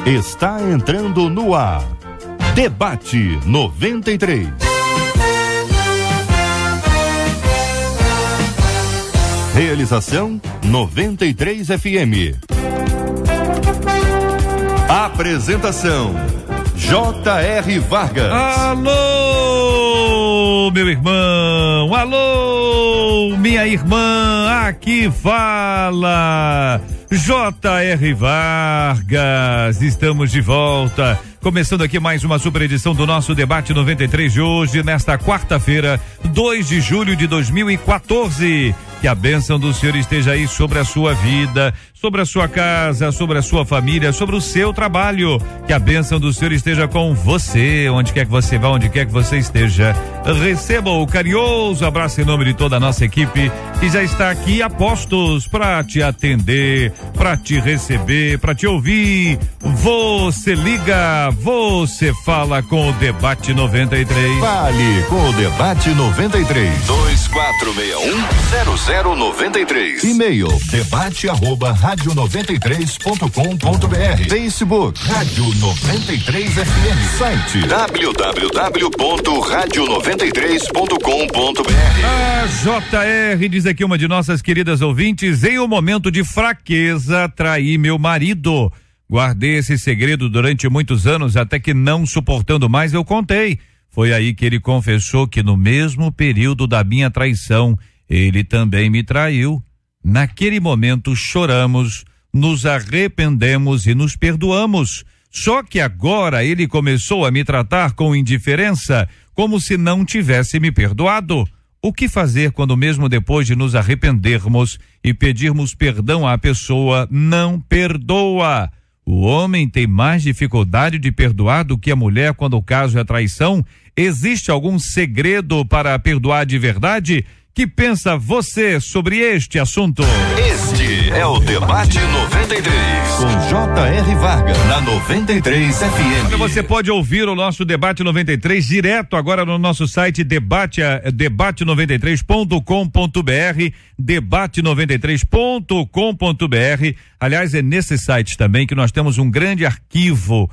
Está entrando no ar. Debate 93. Realização 93 FM. Apresentação J.R. Vargas. Alô, meu irmão, alô, minha irmã, aqui fala J.R. Vargas. Estamos de volta, começando aqui mais uma super edição do nosso Debate 93 de hoje, nesta quarta-feira, 2 de julho de 2014. Que a bênção do Senhor esteja aí sobre a sua vida, sobre a sua casa, sobre a sua família, sobre o seu trabalho. Que a bênção do Senhor esteja com você, onde quer que você vá, onde quer que você esteja. Receba o carinhoso abraço em nome de toda a nossa equipe que já está aqui a postos para te atender, para te receber, para te ouvir. Você liga, você fala com o Debate 93. Fale com o Debate 93. 2461-0093. E-mail debate@radio93.com.br. Facebook Rádio 93 FM. Site www.radio93.com.br. A JR diz aqui uma de nossas queridas ouvintes: em um momento de fraqueza, traí meu marido. Guardei esse segredo durante muitos anos, até que, não suportando mais, eu contei. Foi aí que ele confessou que no mesmo período da minha traição, ele também me traiu. Naquele momento choramos, nos arrependemos e nos perdoamos. Só que agora ele começou a me tratar com indiferença, como se não tivesse me perdoado. O que fazer quando, mesmo depois de nos arrependermos e pedirmos perdão à pessoa, não perdoa? O homem tem mais dificuldade de perdoar do que a mulher quando o caso é traição? Existe algum segredo para perdoar de verdade? Que pensa você sobre este assunto? Este é o Debate 93. com J.R. Vargas na 93 FM. Você pode ouvir o nosso Debate 93 direto agora no nosso site debate93.com.br, debate93.com.br. Aliás, é nesse site também que nós temos um grande arquivo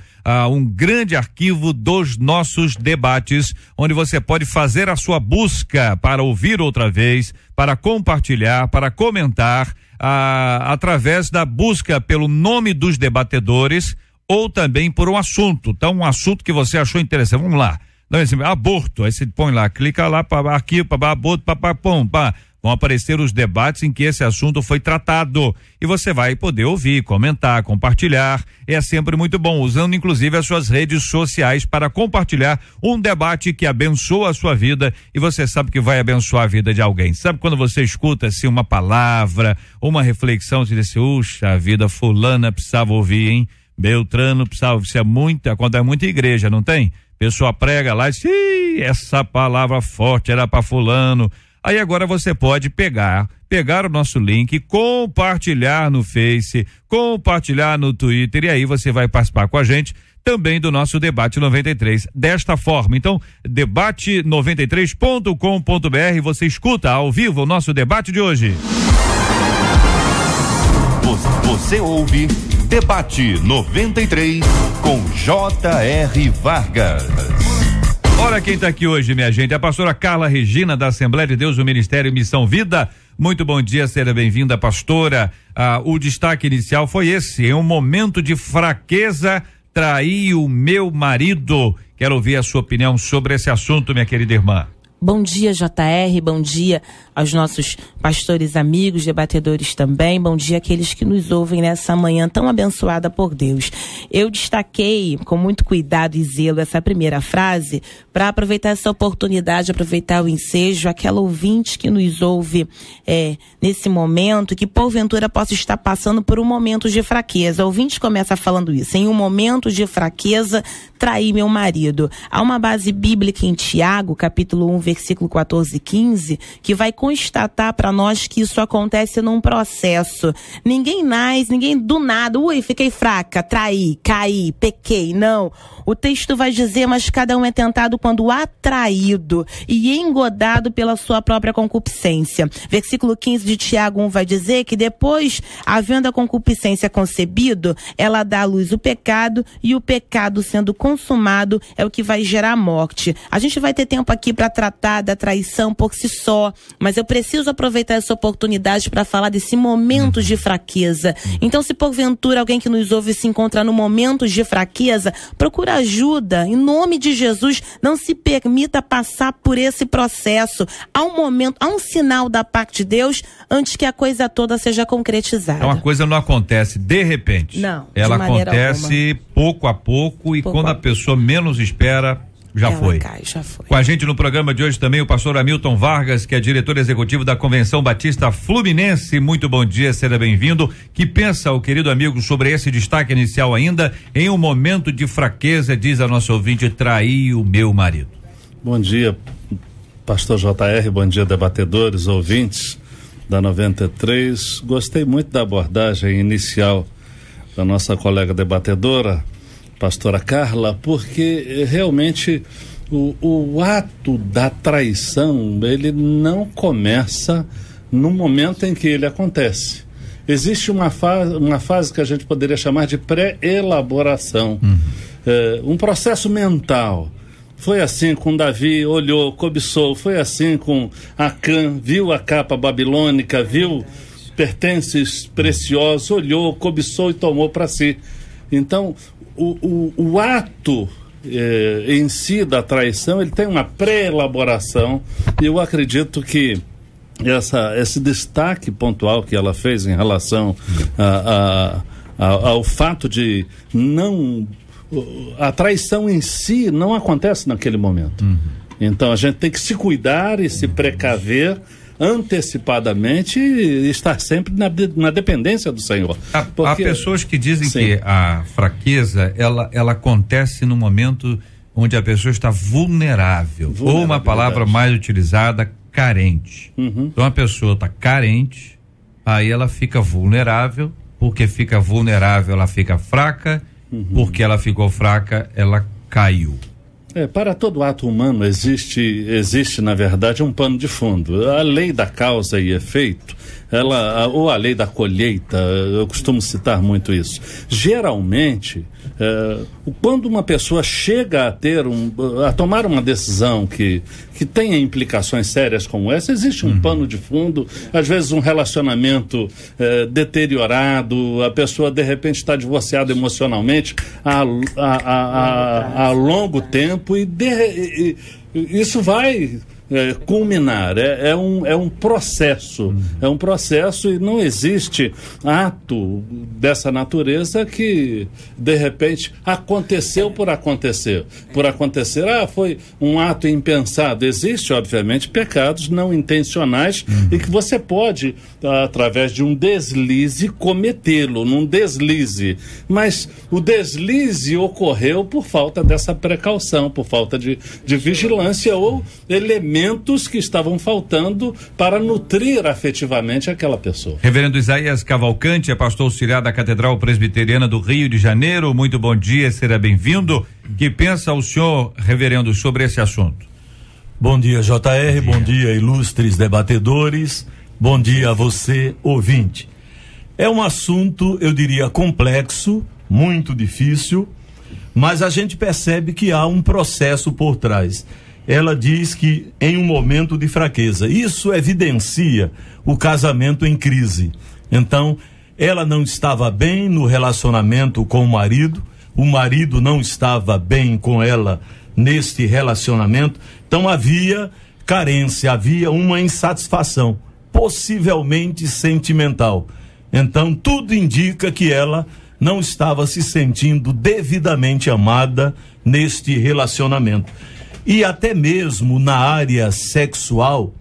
dos nossos debates, onde você pode fazer a sua busca para ouvir outra vez, para compartilhar, para comentar, através da busca pelo nome dos debatedores ou também por um assunto. Então, um assunto que você achou interessante. Vamos lá. Aborto. Aí você põe lá, clica lá para arquivo, para aborto, pá. Vão aparecer os debates em que esse assunto foi tratado e você vai poder ouvir, comentar, compartilhar. É sempre muito bom, usando inclusive as suas redes sociais para compartilhar um debate que abençoa a sua vida e você sabe que vai abençoar a vida de alguém. Sabe quando você escuta assim uma palavra, uma reflexão, você diz assim, uxa, a vida fulana precisava ouvir, hein? Beltrano precisava ouvir. Isso é muita, quando é muita igreja, não tem? Pessoa prega lá e diz, essa palavra forte era para fulano. Aí agora você pode pegar o nosso link, compartilhar no Face, compartilhar no Twitter, e aí você vai participar com a gente também do nosso Debate 93. Desta forma, então, debate93.com.br, você escuta ao vivo o nosso debate de hoje. Você ouve Debate 93 com J.R. Vargas. Olha quem está aqui hoje, minha gente, a pastora Carla Regina, da Assembleia de Deus do Ministério Missão Vida. Muito bom dia, seja bem-vinda, pastora. O destaque inicial foi esse: em um momento de fraqueza, traí o meu marido. Quero ouvir a sua opinião sobre esse assunto, minha querida irmã. Bom dia, JR, bom dia aos nossos pastores amigos, debatedores também, bom dia àqueles que nos ouvem nessa manhã tão abençoada por Deus. Eu destaquei com muito cuidado e zelo essa primeira frase para aproveitar essa oportunidade, aproveitar o ensejo, aquela ouvinte que nos ouve nesse momento, que porventura possa estar passando por um momento de fraqueza. O ouvinte começa falando isso: em um momento de fraqueza, traí meu marido. Há uma base bíblica em Tiago, capítulo 1, versículo 14 e 15, que vai constatar para nós que isso acontece num processo. Ninguém nasce, ninguém do nada, fiquei fraca, traí, caí, pequei, não. O texto vai dizer, mas cada um é tentado quando atraído e engodado pela sua própria concupiscência. Versículo 15 de Tiago 1 vai dizer que depois, havendo a concupiscência concebido, ela dá à luz o pecado, e o pecado sendo consumado é o que vai gerar morte. A gente vai ter tempo aqui para tratar da traição por si só, mas eu preciso aproveitar essa oportunidade para falar desse momento de fraqueza. Então, se porventura alguém que nos ouve se encontrar no momento de fraqueza, procura ajuda, em nome de Jesus. Não se permita passar por esse processo. Há um momento, há um sinal da parte de Deus antes que a coisa toda seja concretizada. Uma coisa não acontece de repente. Não, ela acontece pouco a pouco, e quando a pessoa menos espera, já foi. Com a gente no programa de hoje também o pastor Hamilton Vargas, que é diretor executivo da Convenção Batista Fluminense. Muito bom dia, seja bem-vindo. Que pensa o querido amigo sobre esse destaque inicial ainda? Em um momento de fraqueza, diz a nossa ouvinte, traí o meu marido. Bom dia, pastor JR, bom dia, debatedores, ouvintes da 93. Gostei muito da abordagem inicial da nossa colega debatedora, pastora Carla, porque realmente o ato da traição, ele não começa no momento em que ele acontece. Existe uma fase que a gente poderia chamar de pré-elaboração, um processo mental. Foi assim com Davi, olhou, cobiçou. Foi assim com Acã, viu a capa babilônica, viu pertences preciosos, olhou, cobiçou e tomou para si. Então, o ato em si da traição, ele tem uma pré-elaboração, e eu acredito que esse destaque pontual que ela fez em relação ao fato de não... A traição em si não acontece naquele momento. Então a gente tem que se cuidar e se precaver antecipadamente e estar sempre na dependência do Senhor. Há pessoas que dizem que a fraqueza ela acontece no momento onde a pessoa está vulnerável, ou uma palavra mais utilizada, carente. Então a pessoa está carente, aí ela fica vulnerável, porque fica vulnerável ela fica fraca, porque ela ficou fraca, ela caiu. Para todo ato humano existe, na verdade, um pano de fundo. A lei da causa e efeito, ou a lei da colheita, eu costumo citar muito isso. Geralmente, quando uma pessoa chega a tomar uma decisão que tenha implicações sérias como essa, existe um pano de fundo, às vezes um relacionamento deteriorado, a pessoa de repente está divorciada emocionalmente há longo tempo, e isso vai culminar. É um processo. É um processo, e não existe ato dessa natureza que de repente aconteceu por acontecer. Foi um ato impensado. Existe, obviamente, pecados não intencionais e que você pode, através de um deslize, cometê-lo, num deslize. Mas o deslize ocorreu por falta dessa precaução, por falta de vigilância ou elementos que estavam faltando para nutrir afetivamente aquela pessoa. Reverendo Isaías Cavalcante, é pastor auxiliar da Catedral Presbiteriana do Rio de Janeiro. Muito bom dia, seja bem-vindo. Que pensa o senhor, reverendo, sobre esse assunto? Bom dia, JR, bom dia, ilustres debatedores, bom dia a você, ouvinte. É um assunto, eu diria, complexo, muito difícil, mas a gente percebe que há um processo por trás. Ela diz que em um momento de fraqueza, isso evidencia o casamento em crise. Então, ela não estava bem no relacionamento com o marido não estava bem com ela neste relacionamento, então havia carência, havia uma insatisfação, possivelmente sentimental. Então, tudo indica que ela não estava se sentindo devidamente amada neste relacionamento. E até mesmo na área sexual,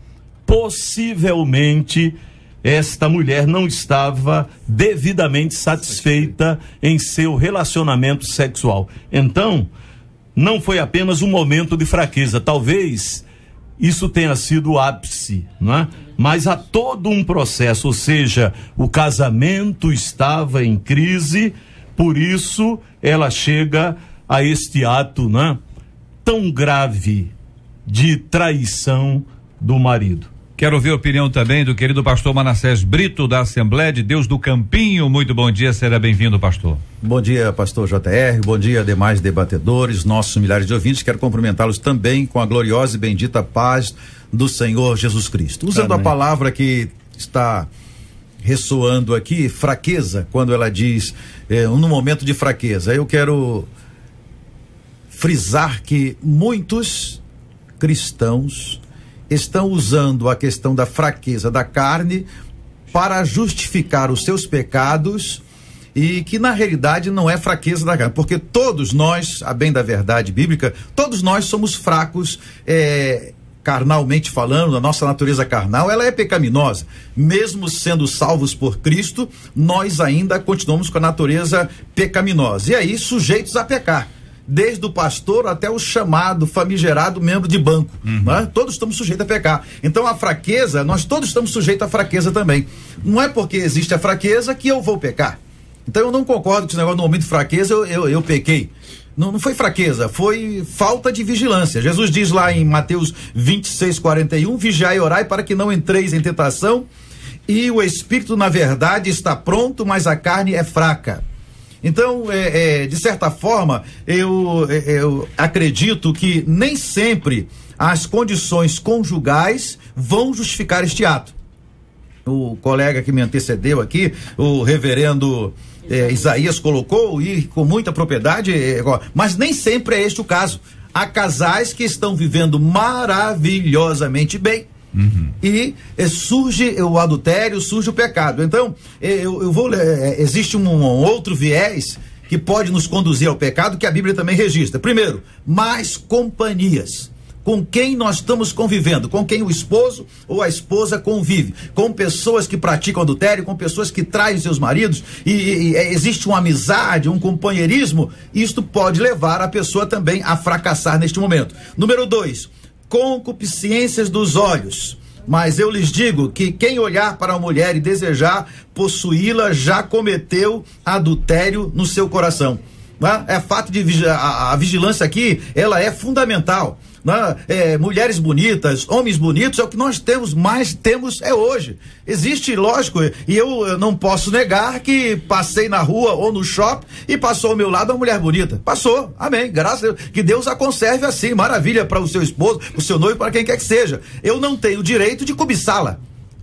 possivelmente esta mulher não estava devidamente satisfeita em seu relacionamento sexual. Então, não foi apenas um momento de fraqueza, talvez isso tenha sido o ápice, não é? Mas há todo um processo, ou seja, o casamento estava em crise, por isso ela chega a este ato, não é? Tão grave de traição do marido. Quero ouvir a opinião também do querido pastor Manassés Brito, da Assembleia de Deus do Campinho. Muito bom dia, seja bem-vindo, pastor. Bom dia, pastor JR, bom dia, demais debatedores, nossos milhares de ouvintes. Quero cumprimentá-los também com a gloriosa e bendita paz do Senhor Jesus Cristo. Usando a palavra que está ressoando aqui, fraqueza, quando ela diz, no momento de fraqueza, eu quero frisar que muitos cristãos estão usando a questão da fraqueza da carne para justificar os seus pecados, e que na realidade não é fraqueza da carne, porque todos nós, a bem da verdade bíblica, todos nós somos fracos, carnalmente falando. A nossa natureza carnal, ela é pecaminosa. Mesmo sendo salvos por Cristo, nós ainda continuamos com a natureza pecaminosa, e aí sujeitos a pecar. Desde o pastor até o chamado, famigerado membro de banco, né? Todos estamos sujeitos a pecar. Então a fraqueza, nós todos estamos sujeitos à fraqueza também. Não é porque existe a fraqueza que eu vou pecar. Então eu não concordo com esse negócio, no momento de fraqueza eu pequei. Não foi fraqueza, foi falta de vigilância. Jesus diz lá em Mateus 26:41, vigiai e orai para que não entreis em tentação, e o espírito na verdade está pronto, mas a carne é fraca. Então, de certa forma, eu acredito que nem sempre as condições conjugais vão justificar este ato. O colega que me antecedeu aqui, o reverendo Isaías, colocou, e com muita propriedade, mas nem sempre é este o caso. Há casais que estão vivendo maravilhosamente bem, e surge o adultério, surge o pecado. Então, existe um outro viés que pode nos conduzir ao pecado, que a Bíblia também registra. Primeiro, más companhias. Com quem nós estamos convivendo, com quem o esposo ou a esposa convive, com pessoas que praticam adultério, com pessoas que traem seus maridos, e existe uma amizade, um companheirismo. Isto pode levar a pessoa também a fracassar neste momento. Número 2, concupiscências dos olhos. Mas eu lhes digo que quem olhar para a mulher e desejar possuí-la já cometeu adultério no seu coração. É fato de a vigilância aqui, ela é fundamental. Mulheres bonitas, homens bonitos, é o que nós temos hoje. Existe, lógico, e eu não posso negar que passei na rua ou no shopping e passou ao meu lado uma mulher bonita. Passou, amém, graças a Deus, que Deus a conserve assim, maravilha, para o seu esposo, para o seu noivo, para quem quer que seja. Eu não tenho o direito de cobiçá-la.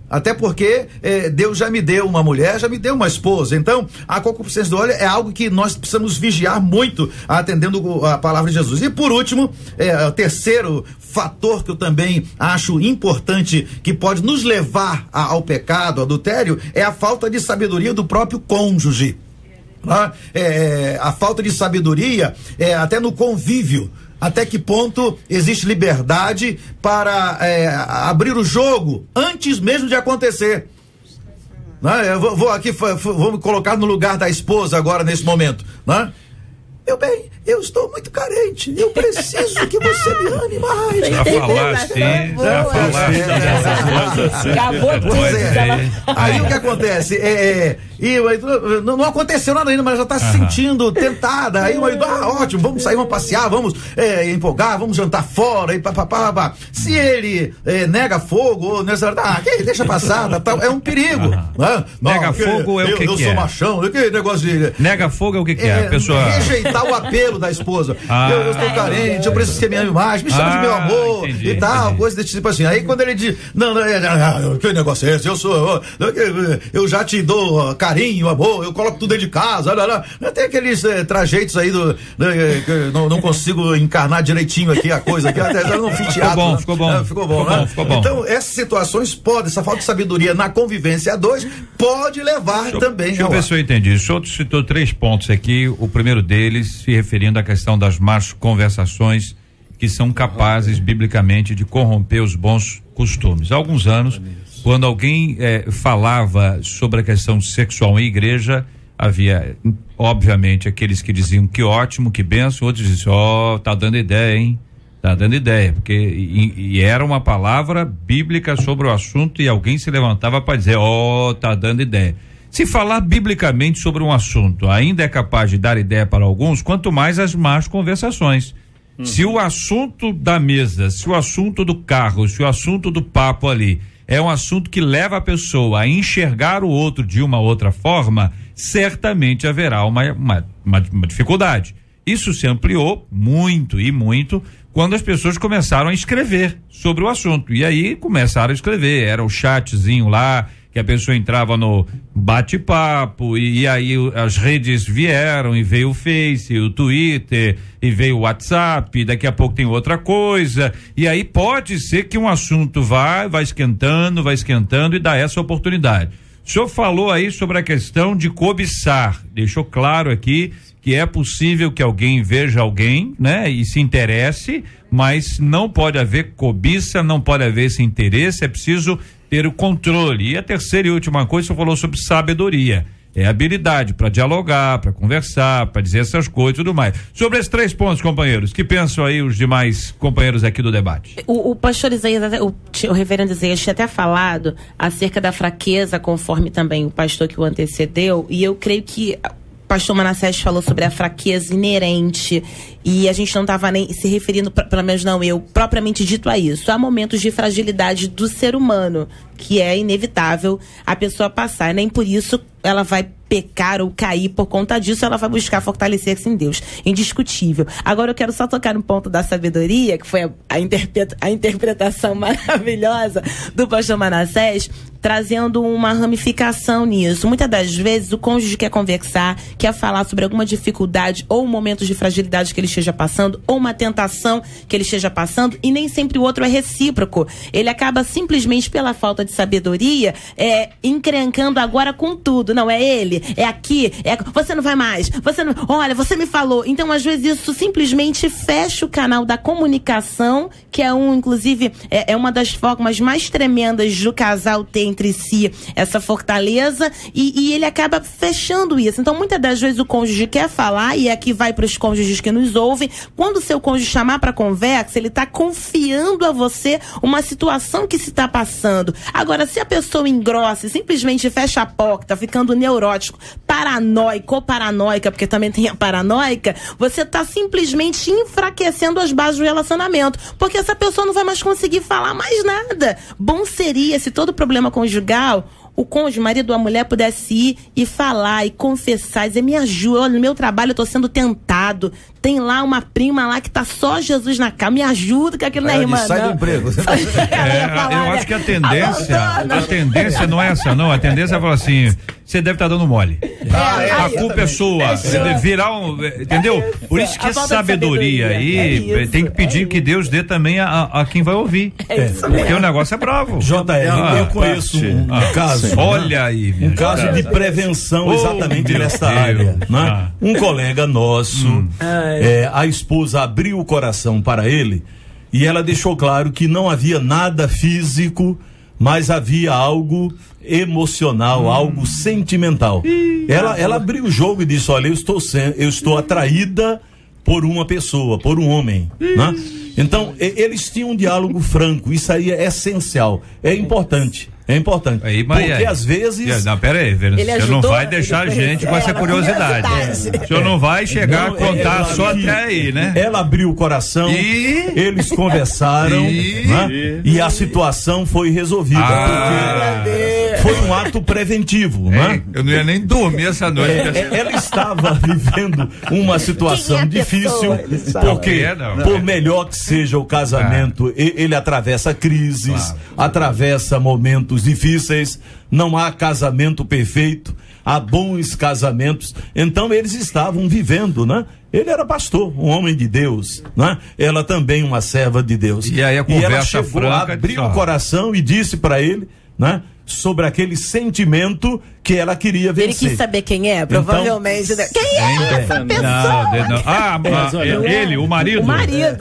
Até porque Deus já me deu uma mulher, já me deu uma esposa. Então, a concupiscência do olho é algo que nós precisamos vigiar muito, atendendo a palavra de Jesus. E por último, o terceiro fator que eu também acho importante, que pode nos levar ao pecado, ao adultério, é a falta de sabedoria do próprio cônjuge. A falta de sabedoria até no convívio. Até que ponto existe liberdade para abrir o jogo antes mesmo de acontecer? Eu vou aqui, vou me colocar no lugar da esposa agora, nesse momento. Meu bem, eu estou muito carente, eu preciso que você me ame mais. Já falaste. Acabou tudo. Aí o que acontece? Não aconteceu nada ainda, mas já está se sentindo tentada. Aí ótimo, vamos sair, vamos passear, vamos empolgar, vamos jantar fora, e papapá. Se ele nega fogo, ou nessa deixa passar, tal, é um perigo. Nega fogo é o que eu sou machão, que negócio de. Nega fogo é o que é? A pessoa rejeitar o apelo da esposa. Eu estou carente, eu preciso que você me ame mais, me chama de meu amor, entendi, e tal, coisa desse tipo assim. Aí quando ele diz, não, que negócio é esse? Eu já te dou carinho, amor, eu coloco tudo dentro de casa. Tem aqueles trajeitos aí não consigo encarnar direitinho aqui a coisa aqui, até não fiz teatro. Ficou bom. Então, essas situações essa falta de sabedoria na convivência a dois pode levar também. Deixa eu ver se eu entendi. O senhor citou 3 pontos aqui, o primeiro deles se referindo à questão das más conversações que são capazes biblicamente de corromper os bons costumes. Há alguns anos, quando alguém falava sobre a questão sexual em igreja, havia obviamente aqueles que diziam que ótimo, que benção, outros diziam, tá dando ideia, hein? Tá dando ideia, porque e era uma palavra bíblica sobre o assunto e alguém se levantava para dizer, tá dando ideia. Se falar biblicamente sobre um assunto ainda é capaz de dar ideia para alguns, quanto mais as más conversações. Se o assunto da mesa, se o assunto do carro, se o assunto do papo ali é um assunto que leva a pessoa a enxergar o outro de uma outra forma, certamente haverá uma dificuldade. Isso se ampliou muito e muito quando as pessoas começaram a escrever sobre o assunto. E aí começaram a escrever, era o chatzinho lá, que a pessoa entrava no bate-papo, e aí as redes vieram, e veio o Face, o Twitter, e veio o WhatsApp, daqui a pouco tem outra coisa, e aí pode ser que um assunto vai esquentando e dá essa oportunidade. O senhor falou aí sobre a questão de cobiçar, deixou claro aqui que é possível que alguém veja alguém, né, e se interesse, mas não pode haver cobiça, não pode haver esse interesse, é preciso ter o controle. E a terceira e última coisa, você falou sobre sabedoria. É habilidade para dialogar, para conversar, para dizer essas coisas e tudo mais. Sobre esses 3 pontos, companheiros, que pensam aí os demais companheiros aqui do debate? O pastor Isaías, o reverendo Isaías tinha até falado acerca da fraqueza, conforme também o pastor que o antecedeu, e eu creio que pastor Manassés falou sobre a fraqueza inerente, e a gente não estava nem se referindo, pelo menos não eu, propriamente dito a isso. Há momentos de fragilidade do ser humano, que é inevitável a pessoa passar, nem por isso ela vai pecar ou cair por conta disso, ela vai buscar fortalecer-se em Deus, indiscutível. Agora eu quero só tocar no ponto da sabedoria, que foi a interpretação maravilhosa do pastor Manassés, trazendo uma ramificação nisso. Muitas das vezes o cônjuge quer conversar, quer falar sobre alguma dificuldade ou um momento de fragilidade que ele esteja passando, ou uma tentação que ele esteja passando, e nem sempre o outro é recíproco. Ele acaba simplesmente pela falta de sabedoria encrencando agora com tudo. Não, é ele, é aqui, você não vai mais, olha, você me falou. Então, às vezes, isso simplesmente fecha o canal da comunicação, que inclusive, é uma das formas mais tremendas do casal ter entre si essa fortaleza, e ele acaba fechando isso. Então, muitas das vezes o cônjuge quer falar, e aqui vai para os cônjuges que nos ouvem, quando o seu cônjuge chamar para conversa, ele está confiando a você uma situação que se está passando. Agora, se a pessoa engrossa e simplesmente fecha a porta, ficando neurótico, paranoico ou paranoica, porque também tem a paranoica, você está simplesmente enfraquecendo as bases do relacionamento, porque essa pessoa não vai mais conseguir falar mais nada. Bom seria se todo problema conjugal, o cônjuge, o marido ou a mulher, pudesse ir e falar e confessar, dizer, me ajuda, olha, no meu trabalho eu tô sendo tentado, tem lá uma prima lá que tá só Jesus na cama, me ajuda, que aquilo não é irmã, sai do emprego. Eu acho que a tendência não é essa, não, a tendência é falar assim, você deve estar dando mole. A culpa é sua. Virar entendeu? Por isso que a sabedoria aí tem que pedir que Deus dê também a quem vai ouvir. Porque o negócio é bravo. JR, eu conheço um caso. Olha aí. Um caso de prevenção exatamente nesta área. Né? Um colega nosso, a esposa abriu o coração para ele e ela deixou claro que não havia nada físico, mas havia algo emocional, algo sentimental. Ela abriu o jogo e disse, olha, eu estou atraída por uma pessoa, por um homem, né? Então, eles tinham um diálogo franco, isso aí é essencial, é importante. Aí, porque às vezes... Não, pera aí, você não vai deixar a gente com essa curiosidade. O senhor não vai chegar a contar só até aí, né? Ela abriu o coração, eles conversaram, né? E a situação foi resolvida. Porque foi um ato preventivo, né? Eu não ia nem dormir essa noite. Ela estava vivendo uma situação difícil, porque por melhor que seja o casamento, ele atravessa crises, atravessa momentos difíceis, não há casamento perfeito, há bons casamentos. Então eles estavam vivendo, né? Ele era pastor, um homem de Deus, né? Ela também uma serva de Deus. E aí a conversa ela chegou, franca, abriu o coração e disse para ele, né? Sobre aquele sentimento que ela queria vencer. Ele quis saber quem é, provavelmente. Então, quem é essa pessoa? Ele, o marido. O marido.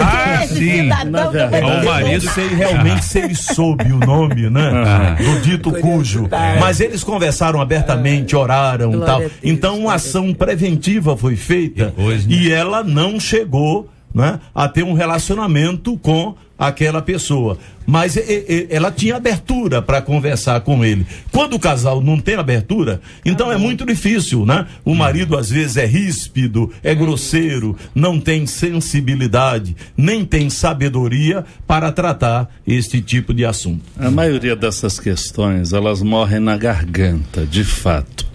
Sim. O marido, sei realmente se ele soube o nome, né? Do dito cujo. Mas eles conversaram abertamente, oraram e tal. Então uma ação preventiva foi feita e ela não chegou né, a ter um relacionamento com aquela pessoa, mas ela tinha abertura para conversar com ele. Quando o casal não tem abertura, então é muito difícil, né? O marido às vezes é ríspido, é grosseiro, não tem sensibilidade, nem tem sabedoria para tratar este tipo de assunto. A maioria dessas questões, elas morrem na garganta, de fato.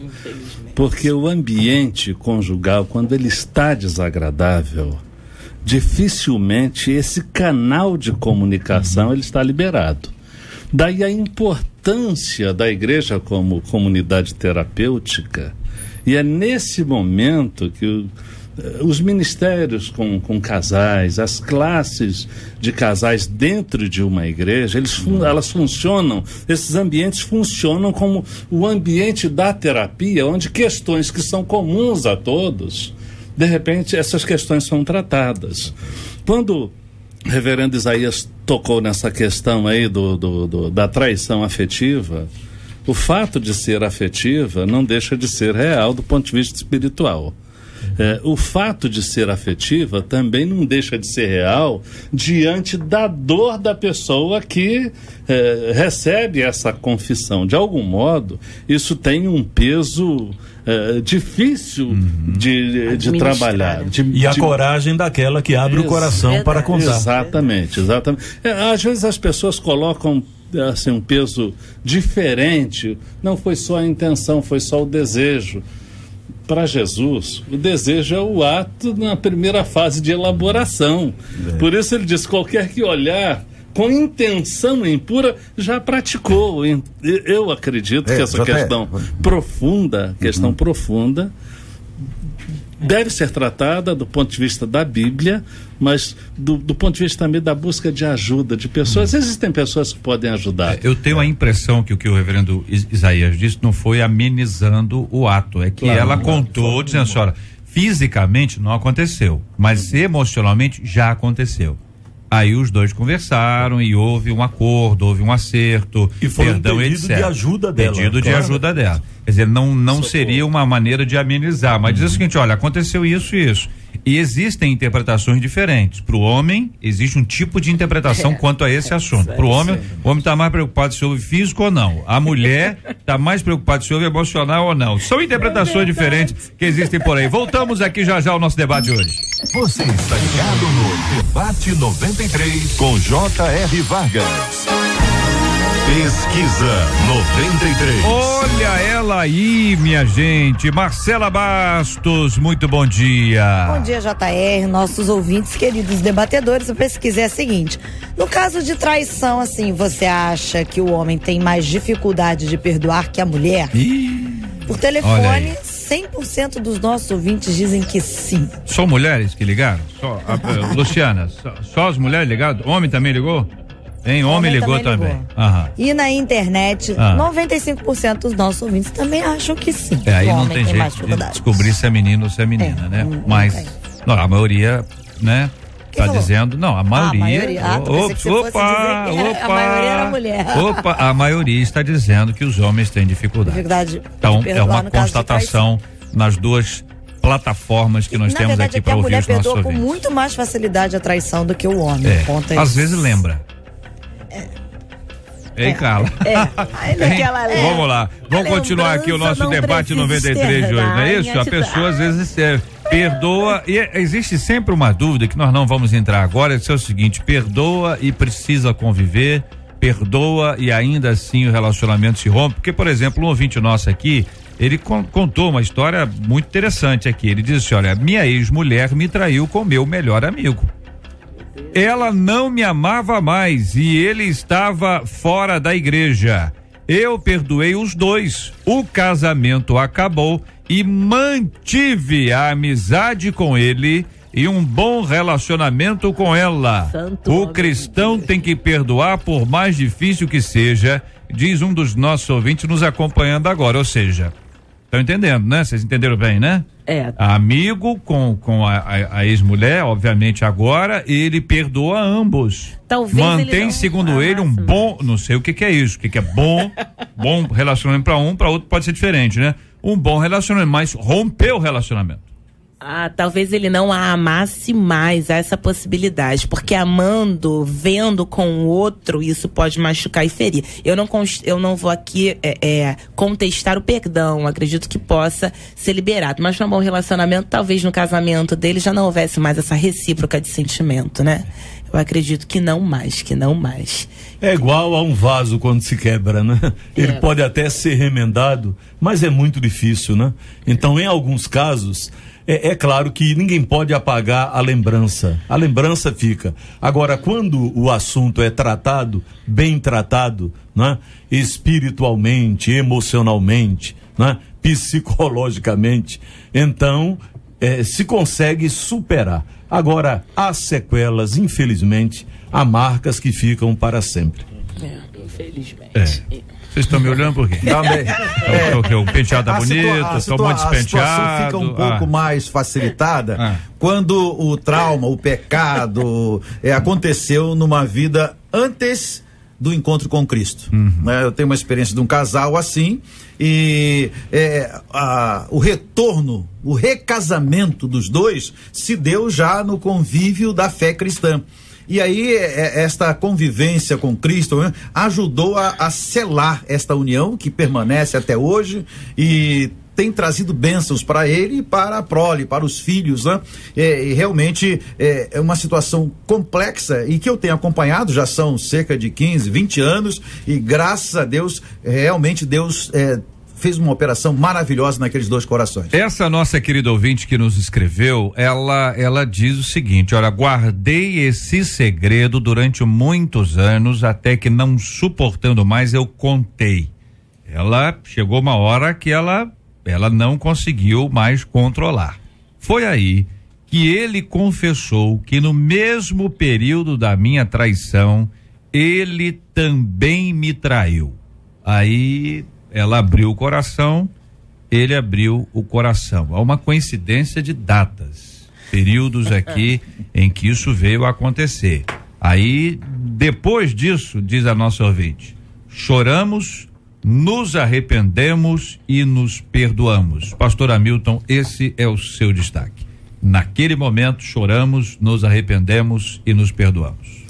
Porque o ambiente conjugal, quando ele está desagradável, dificilmente esse canal de comunicação ele está liberado. Daí a importância da igreja como comunidade terapêutica, e é nesse momento que os ministérios com casais, as classes de casais dentro de uma igreja, elas funcionam, esses ambientes funcionam como o ambiente da terapia, onde questões que são comuns a todos, de repente essas questões são tratadas. Quando o reverendo Isaías tocou nessa questão aí da traição afetiva, o fato de ser afetiva não deixa de ser real do ponto de vista espiritual. O fato de ser afetiva também não deixa de ser real diante da dor da pessoa que recebe essa confissão. De algum modo, isso tem um peso difícil de trabalhar. E a coragem daquela que abre o coração para contar. Exatamente. Às vezes as pessoas colocam assim, um peso diferente. Não foi só a intenção, foi só o desejo. Para Jesus, o desejo é o ato na primeira fase de elaboração. Por isso ele diz, qualquer que olhar com intenção impura já praticou. Eu acredito que essa questão profunda, deve ser tratada do ponto de vista da Bíblia, mas do ponto de vista também da busca de ajuda de pessoas. Existem pessoas que podem ajudar. Eu tenho a impressão que o reverendo Isaías disse não foi amenizando o ato, é que ela contou, dizendo assim, olha, fisicamente não aconteceu, mas emocionalmente já aconteceu. Aí os dois conversaram e houve um acordo, houve um acerto, e foi perdão, um pedido etc. de ajuda dela. Pedido de ajuda dela. Quer dizer, não seria uma maneira de amenizar, mas dizer o seguinte, olha, aconteceu isso e isso. E existem interpretações diferentes. Para o homem, existe um tipo de interpretação quanto a esse assunto. Para o homem está mais preocupado se houve físico ou não. A mulher está mais preocupada se houve emocional ou não. São interpretações diferentes que existem por aí. Voltamos aqui já ao nosso debate hoje. Você está ligado no Debate 93 com J.R. Vargas. Pesquisa 93. Olha ela aí, minha gente. Marcela Bastos, muito bom dia. Bom dia, JR, nossos ouvintes, queridos debatedores. A pesquisa é a seguinte: no caso de traição, assim, você acha que o homem tem mais dificuldade de perdoar que a mulher? Por telefone, 100% dos nossos ouvintes dizem que sim. Só mulheres que ligaram? Luciana, só as mulheres ligaram? Homem também ligou? Homem ligou também. E na internet, 95% dos nossos ouvintes também acham que sim. Aí não tem jeito de descobrir se é menino ou se é menina, né? Mas a maioria, né? Tá dizendo, não, a maioria. A maioria era mulher. A maioria está dizendo que os homens têm dificuldade. Então, é uma constatação nas duas plataformas que nós temos aqui para ouvir os nossos ouvintes. A mulher perdoa com muito mais facilidade a traição do que o homem. Às vezes lembra. Ei, Carla. Vamos lá. Vamos continuar aqui o nosso debate 93 de hoje, não é isso? A pessoa às vezes perdoa, e existe sempre uma dúvida que nós não vamos entrar agora, é o seguinte: perdoa e precisa conviver, perdoa e ainda assim o relacionamento se rompe. Porque, por exemplo, um ouvinte nosso aqui, ele contou uma história muito interessante aqui. Ele disse, olha, minha ex-mulher me traiu com meu melhor amigo. Ela não me amava mais e ele estava fora da igreja. Eu perdoei os dois. O casamento acabou e mantive a amizade com ele e um bom relacionamento com ela. O cristão tem que perdoar por mais difícil que seja, diz um dos nossos ouvintes nos acompanhando agora. Ou seja, estão entendendo, né? Vocês entenderam bem, né? Amigo com a ex-mulher, obviamente agora, ele perdoa ambos. Talvez mantém, segundo ele, um bom, não sei o que é isso, o que é bom relacionamento para um, para outro pode ser diferente, né? Um bom relacionamento, mas rompeu o relacionamento. Talvez ele não a amasse mais, há essa possibilidade, porque amando, vendo com o outro, isso pode machucar e ferir. Eu não vou aqui contestar o perdão, acredito que possa ser liberado, mas para um bom relacionamento, talvez no casamento dele já não houvesse mais essa recíproca de sentimento, né? Eu acredito que não mais. É igual a um vaso quando se quebra, né? Ele pode até ser remendado, mas é muito difícil, né? Então, em alguns casos, é claro que ninguém pode apagar a lembrança. A lembrança fica. Agora, quando o assunto é tratado, bem tratado, né? Espiritualmente, emocionalmente, né? Psicologicamente, então se consegue superar. Agora, há sequelas, infelizmente, há marcas que ficam para sempre. Infelizmente. Vocês estão me olhando por quê? Também. O penteado tá bonito, estou muito despenteado. A situação fica um pouco mais facilitada quando o trauma, o pecado aconteceu numa vida antes do encontro com Cristo. Eu tenho uma experiência de um casal assim, e o retorno, o recasamento dos dois se deu já no convívio da fé cristã. E aí esta convivência com Cristo ajudou a selar esta união que permanece até hoje e tem trazido bênçãos para ele e para a prole, para os filhos, né? E realmente é uma situação complexa e que eu tenho acompanhado, já são cerca de 15, 20 anos, e graças a Deus, realmente Deus fez uma operação maravilhosa naqueles dois corações. Essa nossa querida ouvinte que nos escreveu, ela diz o seguinte: olha, guardei esse segredo durante muitos anos, até que não suportando mais eu contei. Ela chegou uma hora que ela não conseguiu mais controlar. Foi aí que ele confessou que no mesmo período da minha traição, ele também me traiu. Aí ela abriu o coração, ele abriu o coração. Há uma coincidência de datas, períodos aqui em que isso veio a acontecer. Aí, depois disso, diz a nossa ouvinte, choramos, nos arrependemos e nos perdoamos. Pastor Hamilton, esse é o seu destaque. Naquele momento, choramos, nos arrependemos e nos perdoamos.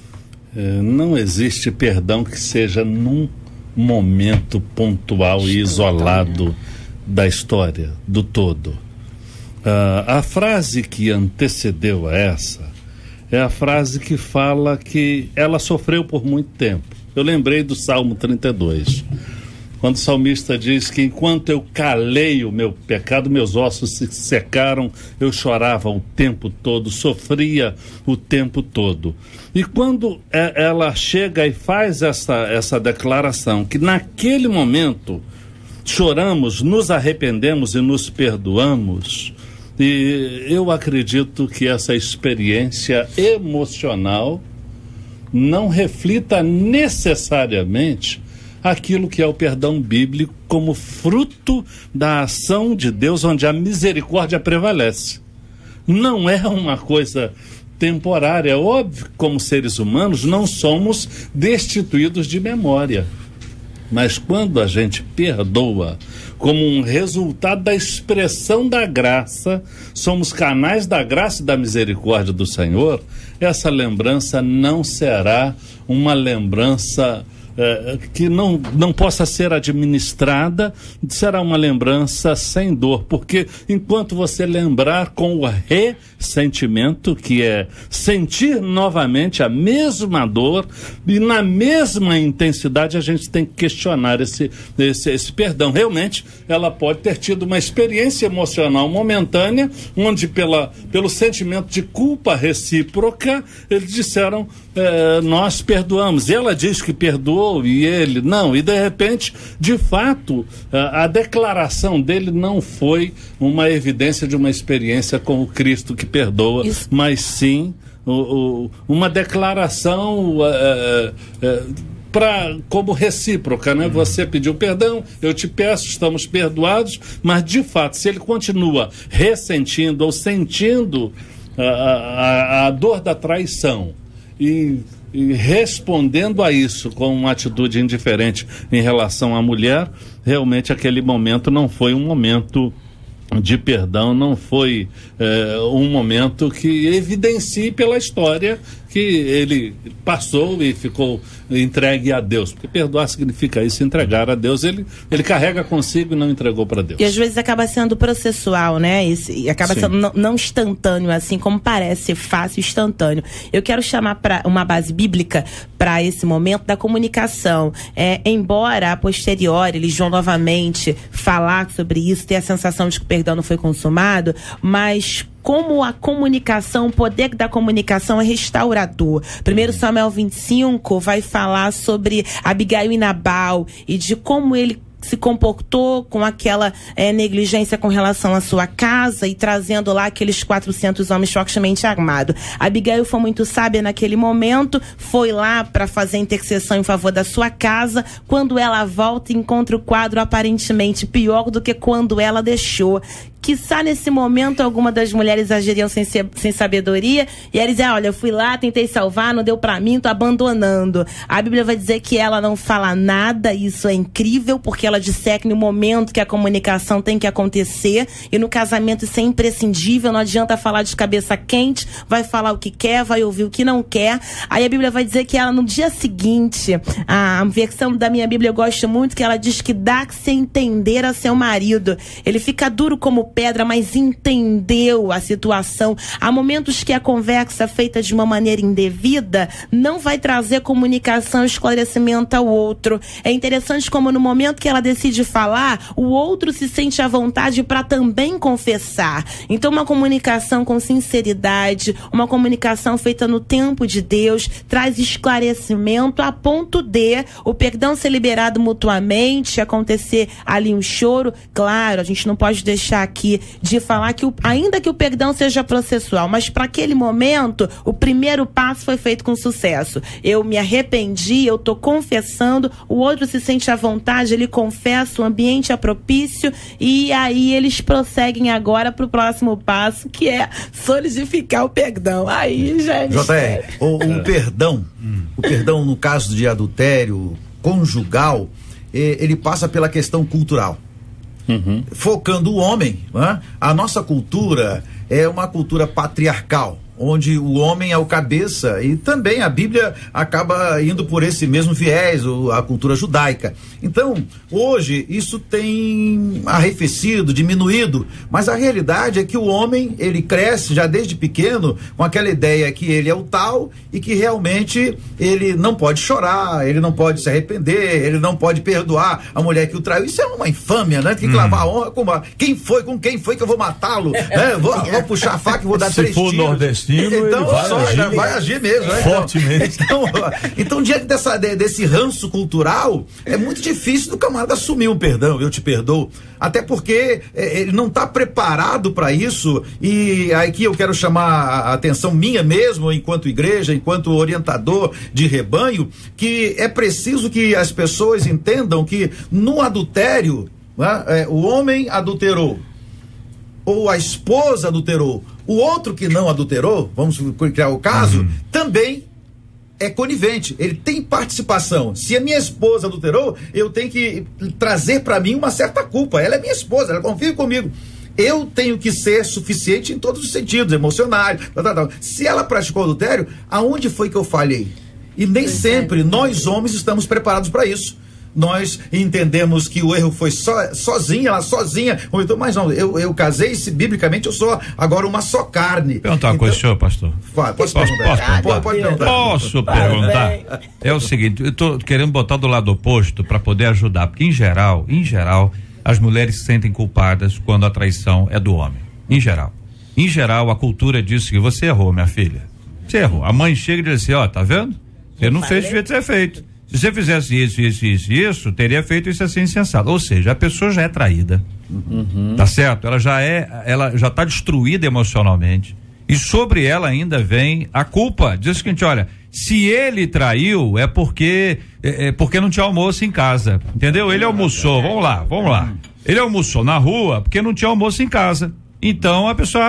Não existe perdão que seja num momento pontual e isolado da história, do todo. A frase que antecedeu a essa é a frase que fala que ela sofreu por muito tempo. Eu lembrei do Salmo 32, quando o salmista diz que enquanto eu calei o meu pecado, meus ossos se secaram, eu chorava o tempo todo, sofria o tempo todo. E quando ela chega e faz essa declaração, que naquele momento choramos, nos arrependemos e nos perdoamos, e eu acredito que essa experiência emocional não reflita necessariamente aquilo que é o perdão bíblico como fruto da ação de Deus, onde a misericórdia prevalece. Não é uma coisa temporária. Óbvio que, como seres humanos, não somos destituídos de memória. Mas quando a gente perdoa como um resultado da expressão da graça, somos canais da graça e da misericórdia do Senhor, essa lembrança não será uma lembrança que não possa ser administrada, será uma lembrança sem dor, porque enquanto você lembrar com o ressentimento, que é sentir novamente a mesma dor e na mesma intensidade, a gente tem que questionar esse perdão. Realmente ela pode ter tido uma experiência emocional momentânea, onde pelo sentimento de culpa recíproca, eles disseram, nós perdoamos, e ela diz que perdoou e ele não, e de repente, de fato, a declaração dele não foi uma evidência de uma experiência com o Cristo que perdoa, mas sim uma declaração como recíproca, né? Você pediu perdão, eu te peço, estamos perdoados, mas de fato, se ele continua ressentindo ou sentindo a dor da traição e respondendo a isso com uma atitude indiferente em relação à mulher, realmente aquele momento não foi um momento de perdão não foi um momento que evidencie pela história que ele passou e ficou entregue a Deus, porque perdoar significa isso, entregar a Deus. Ele carrega consigo e não entregou para Deus. E às vezes acaba sendo processual, né? E acaba sendo não instantâneo, assim como parece fácil, instantâneo. Eu quero chamar para uma base bíblica para esse momento da comunicação. Embora a posteriori eles vão novamente falar sobre isso, ter a sensação de que o perdão não foi consumado, mas como a comunicação, o poder da comunicação é restaurador. 1 Samuel 25 vai falar sobre Abigail e Nabal e de como ele se comportou com aquela negligência com relação à sua casa e trazendo lá aqueles 400 homens fortemente armados. Abigail foi muito sábia naquele momento, foi lá para fazer intercessão em favor da sua casa. Quando ela volta, encontra o quadro aparentemente pior do que quando ela deixou. Quiçá nesse momento alguma das mulheres agiriam sem sabedoria e ela dizia, olha, eu fui lá, tentei salvar, não deu pra mim, tô abandonando. A Bíblia vai dizer que ela não fala nada, isso é incrível, porque ela disseca no momento que a comunicação tem que acontecer, e no casamento isso é imprescindível, não adianta falar de cabeça quente, vai falar o que quer, vai ouvir o que não quer. Aí a Bíblia vai dizer que ela no dia seguinte, a versão da minha Bíblia eu gosto muito, que ela diz que dá-se a entender a seu marido. Ele fica duro como pedra, mas entendeu a situação. Há momentos que a conversa feita de uma maneira indevida não vai trazer comunicação e esclarecimento ao outro. É interessante como no momento que ela decide falar, o outro se sente à vontade para também confessar. Então uma comunicação com sinceridade, uma comunicação feita no tempo de Deus, traz esclarecimento a ponto de o perdão ser liberado mutuamente, acontecer ali um choro. Claro, a gente não pode deixar aqui de falar que ainda que o perdão seja processual, mas para aquele momento o primeiro passo foi feito com sucesso. Eu me arrependi, eu tô confessando, o outro se sente à vontade, ele confessa, o ambiente é propício, e aí eles prosseguem agora para o próximo passo, que é solidificar o perdão. Aí, gente, o perdão no caso de adultério conjugal, ele passa pela questão cultural. Focando o homem, né? A nossa cultura é uma cultura patriarcal, onde o homem é o cabeça, e também a Bíblia acaba indo por esse mesmo viés, a cultura judaica. Então, hoje, isso tem arrefecido, diminuído, mas a realidade é que o homem, ele cresce já desde pequeno com aquela ideia que ele é o tal e que realmente ele não pode chorar, ele não pode se arrepender, ele não pode perdoar a mulher que o traiu. Isso é uma infâmia, né? Tem que lavar a honra com quem foi que eu vou matá-lo, né? Vou puxar a faca e vou dar 3 tiros. Nordestino, então vai agir mesmo, né? Fortemente. Então diante desse ranço cultural, é muito difícil do camarada assumir um perdão, eu te perdoo, até porque ele não está preparado para isso. E aqui eu quero chamar a atenção minha mesmo, enquanto igreja, enquanto orientador de rebanho, que é preciso que as pessoas entendam que no adultério, né, o homem adulterou, ou a esposa adulterou, o outro que não adulterou, vamos criar o caso, também é conivente, ele tem participação. Se a minha esposa adulterou, eu tenho que trazer para mim uma certa culpa. Ela é minha esposa, ela confia comigo. Eu tenho que ser suficiente em todos os sentidos, emocionais, tal. Se ela praticou adultério, aonde foi que eu falhei? E nem sempre nós homens estamos preparados para isso. Nós entendemos que o erro foi sozinha, ela sozinha comentou, mas não, eu casei, se biblicamente eu sou agora uma só carne. Perguntar uma coisa, senhor pastor. Posso perguntar? Pode perguntar. Posso perguntar? É o seguinte, eu tô querendo botar do lado oposto para poder ajudar, porque em geral, as mulheres se sentem culpadas quando a traição é do homem. Em geral, a cultura diz que você errou, minha filha. Você errou. A mãe chega e diz assim, ó, tá vendo? Você não fez o que devia ter feito. Se você fizesse isso, teria feito isso assim insensato. Ou seja, a pessoa já é traída. Tá certo? Ela já tá destruída emocionalmente. E sobre ela ainda vem a culpa. Diz o seguinte, olha, se ele traiu é porque não tinha almoço em casa. Entendeu? Ele almoçou, vamos lá. Ele almoçou na rua porque não tinha almoço em casa. Então a pessoa,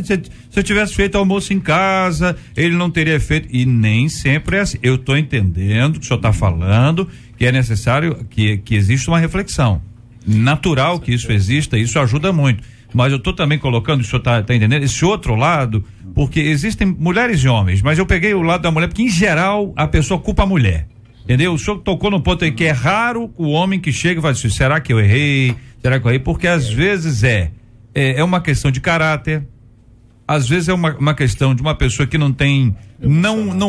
se eu tivesse feito almoço em casa, ele não teria feito, e nem sempre é assim. Eu estou entendendo o que o senhor está falando, que é necessário que exista uma reflexão. Natural que isso exista, isso ajuda muito. mas eu tô também colocando, o senhor tá entendendo, esse outro lado, porque existem mulheres e homens, mas eu peguei o lado da mulher, porque em geral a pessoa culpa a mulher. Entendeu? O senhor tocou no ponto aí que é raro o homem que chega e fala assim, será que eu errei? Será que eu errei? Porque às vezes é uma questão de caráter, às vezes é uma questão de uma pessoa que não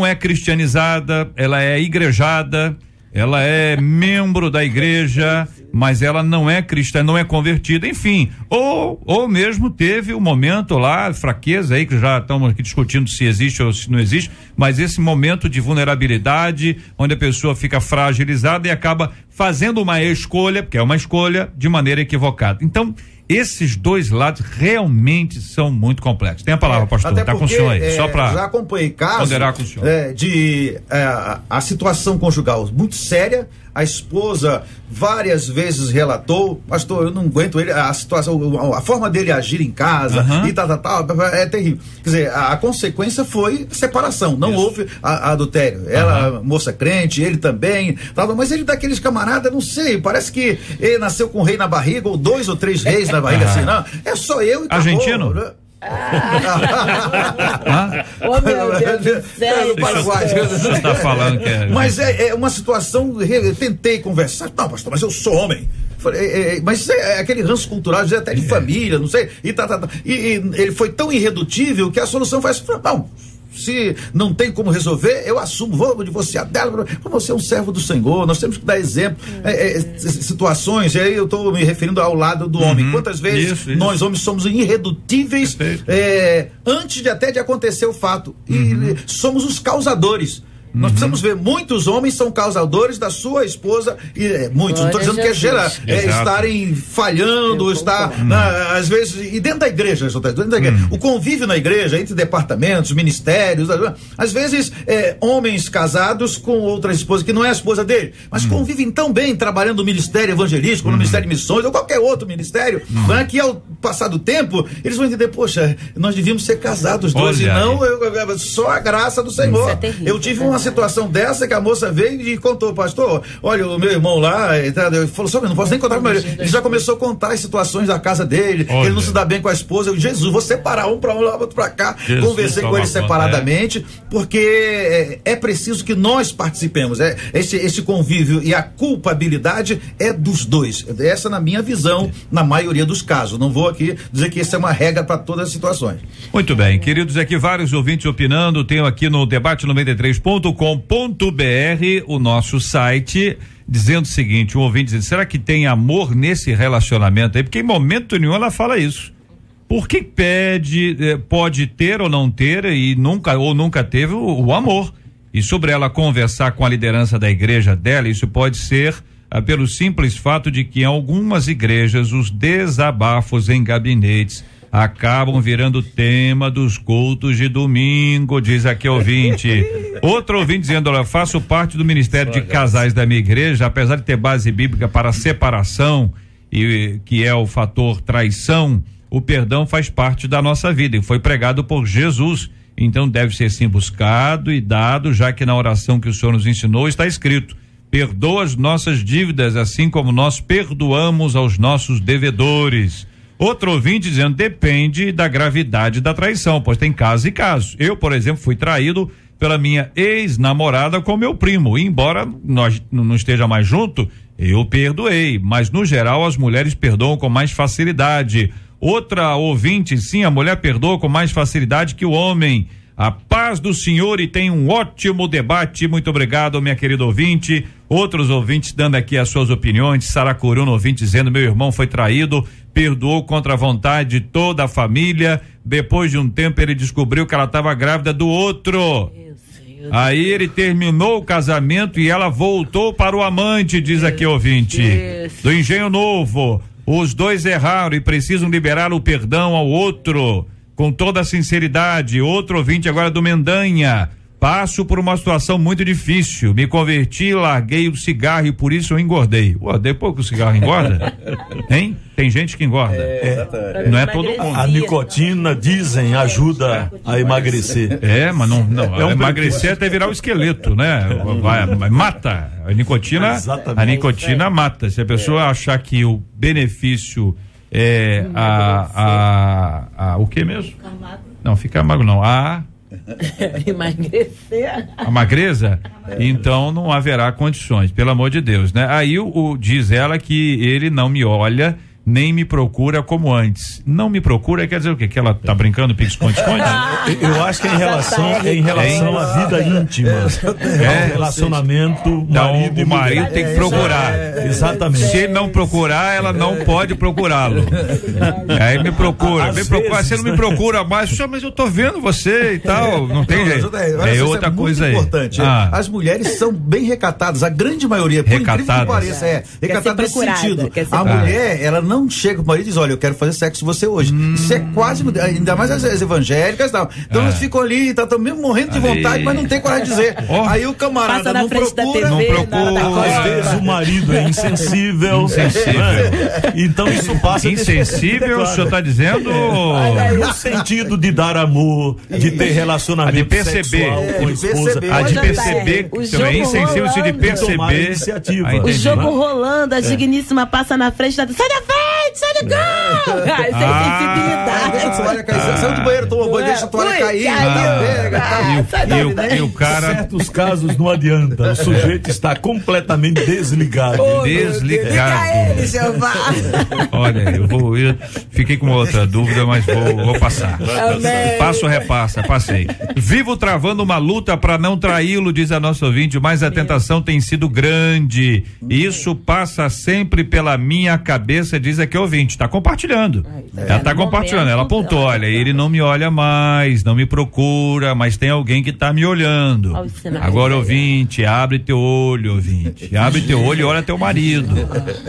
é cristianizada, ela é igrejada, ela é membro da igreja, mas ela não é cristã, não é convertida, enfim, ou mesmo teve um momento lá, fraqueza aí, que já estamos aqui discutindo se existe ou se não existe, mas esse momento de vulnerabilidade, onde a pessoa fica fragilizada e acaba fazendo uma escolha, porque é uma escolha, de maneira equivocada. Então, esses dois lados realmente são muito complexos. Tem a palavra, pastor, tá com o senhor aí, só para já acompanhei casos de a situação conjugal muito séria, a esposa várias vezes relatou, pastor, eu não aguento ele, a situação, a forma dele agir em casa, e tal, é terrível. Quer dizer, a consequência foi separação, não houve adultério. Ela, moça crente, ele também, mas ele daqueles camaradas, não sei, parece que ele nasceu com um rei na barriga, ou 2 ou 3 reis na barriga, assim, não, é só eu e acabou. Argentino? Oh, meu Deus do céu, você está falando que é... Mas é uma situação, eu tentei conversar, não, pastor, mas eu sou homem. Mas é aquele ranço cultural, até de família, não sei, e ele foi tão irredutível que a solução foi assim, não, se não tem como resolver, eu assumo, vou divorciar dela, você é um servo do Senhor, nós temos que dar exemplo, situações, e aí eu estou me referindo ao lado do homem, quantas vezes nós homens somos irredutíveis, antes até de acontecer o fato, e somos os causadores. Nós precisamos ver, muitos homens são causadores da sua esposa, e muitos, não estou dizendo que é estarem falhando, às vezes, e dentro da igreja, o convívio na igreja, entre departamentos, ministérios, às vezes homens casados com outras esposas, que não é a esposa dele, mas convivem tão bem trabalhando no ministério evangelístico, no ministério de missões, ou qualquer outro ministério, que ao passar do tempo, eles vão entender, poxa, nós devíamos ser casados dois, e não só a graça do Senhor. Eu tive uma situação dessa que a moça veio e contou, pastor, olha, o meu irmão lá, ele falou, só, não posso nem contar pro meu marido. Ele já começou a contar as situações da casa dele, ele não se dá bem com a esposa. Eu, Jesus, vou separar um para um, outro para cá. Conversei com ele separadamente, porque é preciso que nós participemos. Esse convívio e a culpabilidade é dos dois. Essa na minha visão, na maioria dos casos. Não vou aqui dizer que isso é uma regra para todas as situações. Muito bem, queridos, aqui vários ouvintes opinando, tenho aqui no debate93.com.br o nosso site, dizendo o seguinte, um ouvinte dizendo, será que tem amor nesse relacionamento aí? Porque em momento nenhum ela fala isso. Por que pode ter ou não ter e nunca teve o amor? E sobre ela conversar com a liderança da igreja dela, isso pode ser pelo simples fato de que em algumas igrejas os desabafos em gabinetes acabam virando tema dos cultos de domingo, diz aqui ouvinte. Outro ouvinte dizendo, olha, faço parte do Ministério de Casais da minha igreja, apesar de ter base bíblica para separação, e que é o fator traição, o perdão faz parte da nossa vida e foi pregado por Jesus, então deve ser sim buscado e dado, já que na oração que o Senhor nos ensinou está escrito, perdoa as nossas dívidas, assim como nós perdoamos aos nossos devedores. Outro ouvinte dizendo, depende da gravidade da traição, pois tem casos e casos. Eu, por exemplo, fui traído pela minha ex-namorada com meu primo, e embora nós não esteja mais junto, eu perdoei, mas no geral as mulheres perdoam com mais facilidade. Outra ouvinte, sim, a mulher perdoa com mais facilidade que o homem. A paz do Senhor e tem um ótimo debate. Muito obrigado, minha querida ouvinte. Outros ouvintes dando aqui as suas opiniões. Sara Corona, ouvinte, dizendo, meu irmão foi traído, perdoou contra a vontade de toda a família. Depois de um tempo ele descobriu que ela estava grávida do outro. Aí ele terminou o casamento e ela voltou para o amante, diz aqui ouvinte. Do Engenho Novo. Os dois erraram e precisam liberar o perdão ao outro. Com toda a sinceridade, outro ouvinte agora do Mendanha, passo por uma situação muito difícil, me converti, larguei o cigarro e por isso eu engordei. Depois que o cigarro engorda, hein? Tem gente que engorda. Não é todo mundo. A nicotina, dizem, ajuda a emagrecer. Mas não emagrecer até virar o esqueleto, né? Mata. A nicotina mata. Se a pessoa achar que o benefício o que mesmo? Não, ficar magro não. Emagrecer. A magreza? Então não haverá condições, pelo amor de Deus, né? Aí diz ela que ele não me olha, nem me procura como antes. Não me procura quer dizer o quê? Que ela tá brincando pique-esconde-esconde? Eu acho que é em relação à vida íntima. Relacionamento, então, marido e o marido mulher. tem que procurar. Exatamente. Se ele não procurar, ela não pode procurá-lo. Aí me procura. Você não me procura mais. Mas eu tô vendo você e tal. Não tem jeito. É outra coisa aí. Importante. As mulheres são bem recatadas. A grande maioria, por incrível que pareça, recatada nesse sentido. A mulher, ela não chega pro marido e diz, olha, eu quero fazer sexo com você hoje. Isso é quase, ainda mais as evangélicas e tal. Então elas ficam ali, estão mesmo morrendo de vontade, mas não tem coragem de dizer. Aí o camarada não procura. Às vezes o marido é insensível. Então isso passa. Insensível, o senhor está dizendo? No sentido de dar amor, de ter relacionamento de perceber, sexual com a esposa. De perceber, é insensível se de perceber. O jogo rolando, a digníssima passa na frente, sai da frente, sai do gol! Sensibilidade. Saiu do banheiro, tomou banho, deixa a toalha cair. E o cara. Em certos casos não adianta, o sujeito está completamente desligado. Desligado. Ele, Jeová. Olha, eu fiquei com outra dúvida, mas vou passar. Amém. Passo ou repassa, passei. Vivo travando uma luta para não traí-lo, diz a nossa ouvinte, mas a tentação tem sido grande. Isso passa sempre pela minha cabeça, diz aqui a ouvinte, tá compartilhando. Ela tá compartilhando, ela apontou, olha, ele não me olha mais, não me procura, mas tem alguém que tá me olhando. Agora, ouvinte, abre teu olho, ouvinte. Abre teu olho e olha teu marido.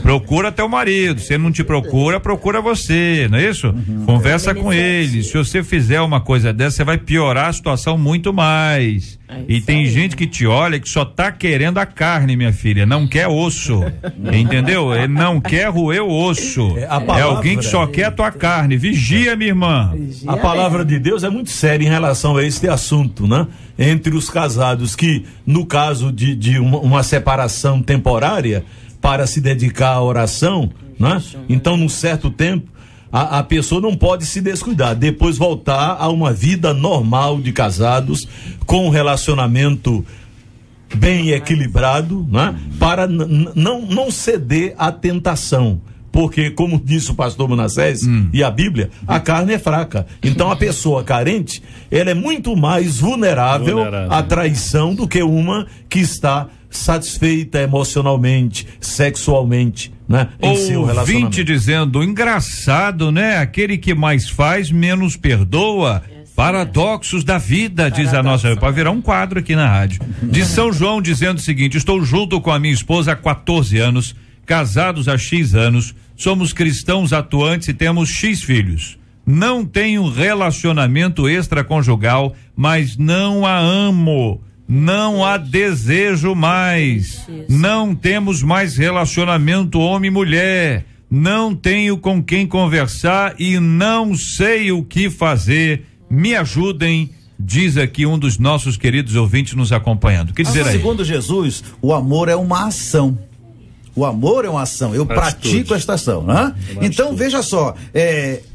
Procura teu marido. Se ele não te procura, procura você, não é isso? Conversa com ele. Se você fizer uma coisa dessa, você vai piorar a situação muito mais. E tem gente que te olha que só tá querendo a carne, minha filha, não quer osso. Entendeu? Ele não quer roer o osso. É alguém que só quer a tua carne. Vigia, minha irmã. A palavra de Deus é muito séria em relação a este assunto, né? Entre os casados que, no caso de uma separação temporária, para se dedicar à oração, né? Então, num certo tempo, a pessoa não pode se descuidar, depois voltar a uma vida normal de casados, com um relacionamento bem equilibrado, né? Para não ceder à tentação. Porque, como disse o pastor Manassés e a Bíblia, a carne é fraca. Então a pessoa carente, ela é muito mais vulnerável à traição do que uma que está satisfeita emocionalmente, sexualmente, né? Em seu relacionamento. Ouvinte dizendo, engraçado, né? Aquele que mais faz, menos perdoa. Paradoxos da vida, diz a nossa. Pode virar um quadro aqui na rádio. De São João dizendo o seguinte: estou junto com a minha esposa há 14 anos, casados há X anos, somos cristãos atuantes e temos X filhos. Não tenho relacionamento extraconjugal, mas não a amo. Não há desejo mais. Não temos mais relacionamento homem-mulher. Não tenho com quem conversar e não sei o que fazer. Me ajudem, diz aqui um dos nossos queridos ouvintes nos acompanhando. O que dizer aí? Segundo Jesus, o amor é uma ação. O amor é uma ação, eu pratico esta ação, né? Então veja só,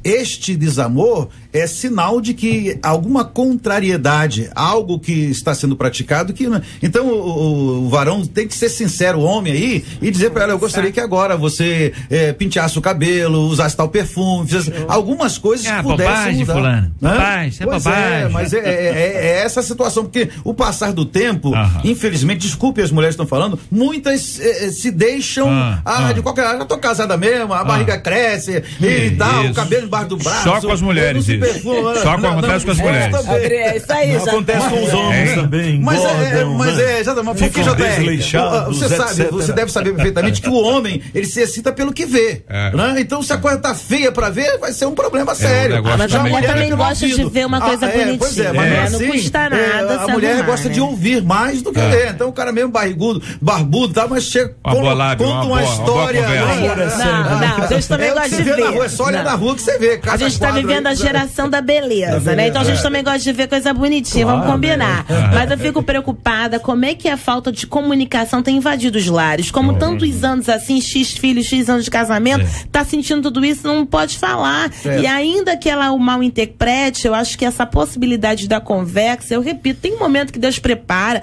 este desamor é sinal de que alguma contrariedade, algo que está sendo praticado que então o varão tem que ser sincero, o homem aí, e dizer para ela, eu gostaria que agora você penteasse o cabelo, usasse tal perfume, fizesse algumas coisas que pudessem bobagem, mudar. Fulano. Bobagem, é bobagem. Mas é essa situação, porque o passar do tempo, infelizmente, desculpe as mulheres estão falando, muitas se deixam de qualquer eu tô casada mesmo, a barriga cresce e tal, o cabelo embaixo do braço. Só com as mulheres isso. Só acontece com as mulheres. Isso aí, já acontece com os homens também. Mas exatamente, porque você deve saber perfeitamente que o homem, ele se excita pelo que vê, né? Então se a coisa tá feia pra ver, vai ser um problema sério. Mas a mulher também gosta de ver uma coisa bonitinha. Pois mas não custa nada. A mulher gosta de ouvir mais do que ler. Então o cara mesmo barbudo, tá, mas chega conta uma história. Não, a gente também gosta de ver. Na rua, é só olhar na rua que você vê. A gente tá vivendo a geração comunicação da beleza, né? Então a gente também gosta de ver coisa bonitinha, vamos combinar. Mas eu fico preocupada como é que a falta de comunicação tem invadido os lares. Como tantos anos assim, X filhos, X anos de casamento, tá sentindo tudo isso, não pode falar. E ainda que ela o mal interprete, eu acho que essa possibilidade da conversa, eu repito, tem um momento que Deus prepara,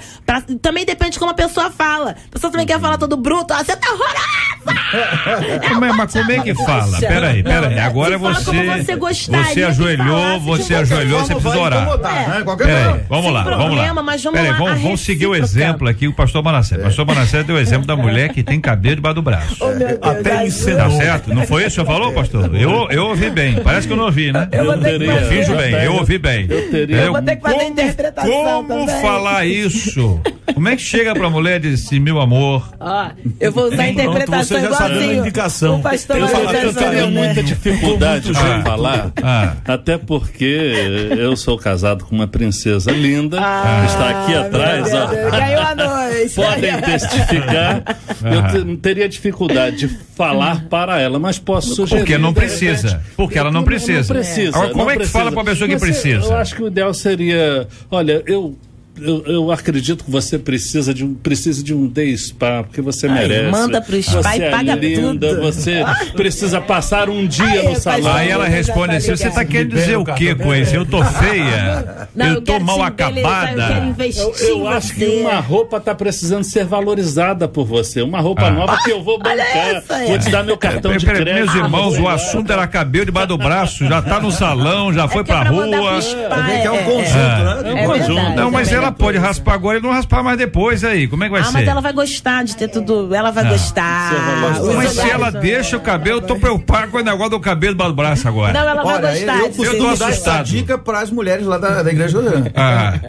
também depende de como a pessoa fala. A pessoa também quer falar todo bruto, você tá horrorosa! Mas como é que fala? Peraí. Agora você ajoelhou, você precisa orar. Peraí, vamos lá. Vamos seguir o exemplo aqui, o pastor Manassés. O pastor Manassés deu o exemplo da mulher que tem cabelo debaixo do braço. Até Tá certo? Não foi isso que você falou, pastor? Eu ouvi bem. Parece que eu não ouvi, né? Eu finjo bem, eu ouvi bem. Eu vou ter que fazer interpretação como falar isso? Como é que chega pra mulher e diz assim, meu amor? Eu vou usar a interpretação igualzinho. Indicação. O pastor Eu teria muita dificuldade para falar, até porque eu sou casado com uma princesa linda, que está aqui atrás, ó. Ganhou a noite. Podem testificar. Eu teria dificuldade de falar para ela, mas posso sugerir. Porque não precisa. Porque ela não precisa. Agora, como é que fala para uma pessoa que precisa? Eu acho que o ideal seria, olha, eu acredito que você precisa de um day spa, porque você merece. Manda pro spa e paga linda, tudo. Você precisa passar um dia no salão. Aí ela responde assim, você tá querendo dizer o que com isso? Eu tô feia? Eu tô mal acabada? Eu acho que uma roupa tá precisando ser valorizada por você. Uma roupa nova que eu vou bancar. Vou te dar meu cartão de crédito. Meus irmãos, o assunto era cabelo debaixo do braço, já tá no salão, já foi pra rua. É um conjunto, né? Um conjunto. Não, mas ela pode raspar agora e não raspar mais depois aí. Como é que vai ser? Mas ela vai gostar de ter tudo. Ela vai gostar. Mas se ela deixa o cabelo, eu tô preocupado com o negócio do cabelo do braço agora. Não, ela vai gostar. Eu tô assustado. Essa dica para as mulheres lá da igreja.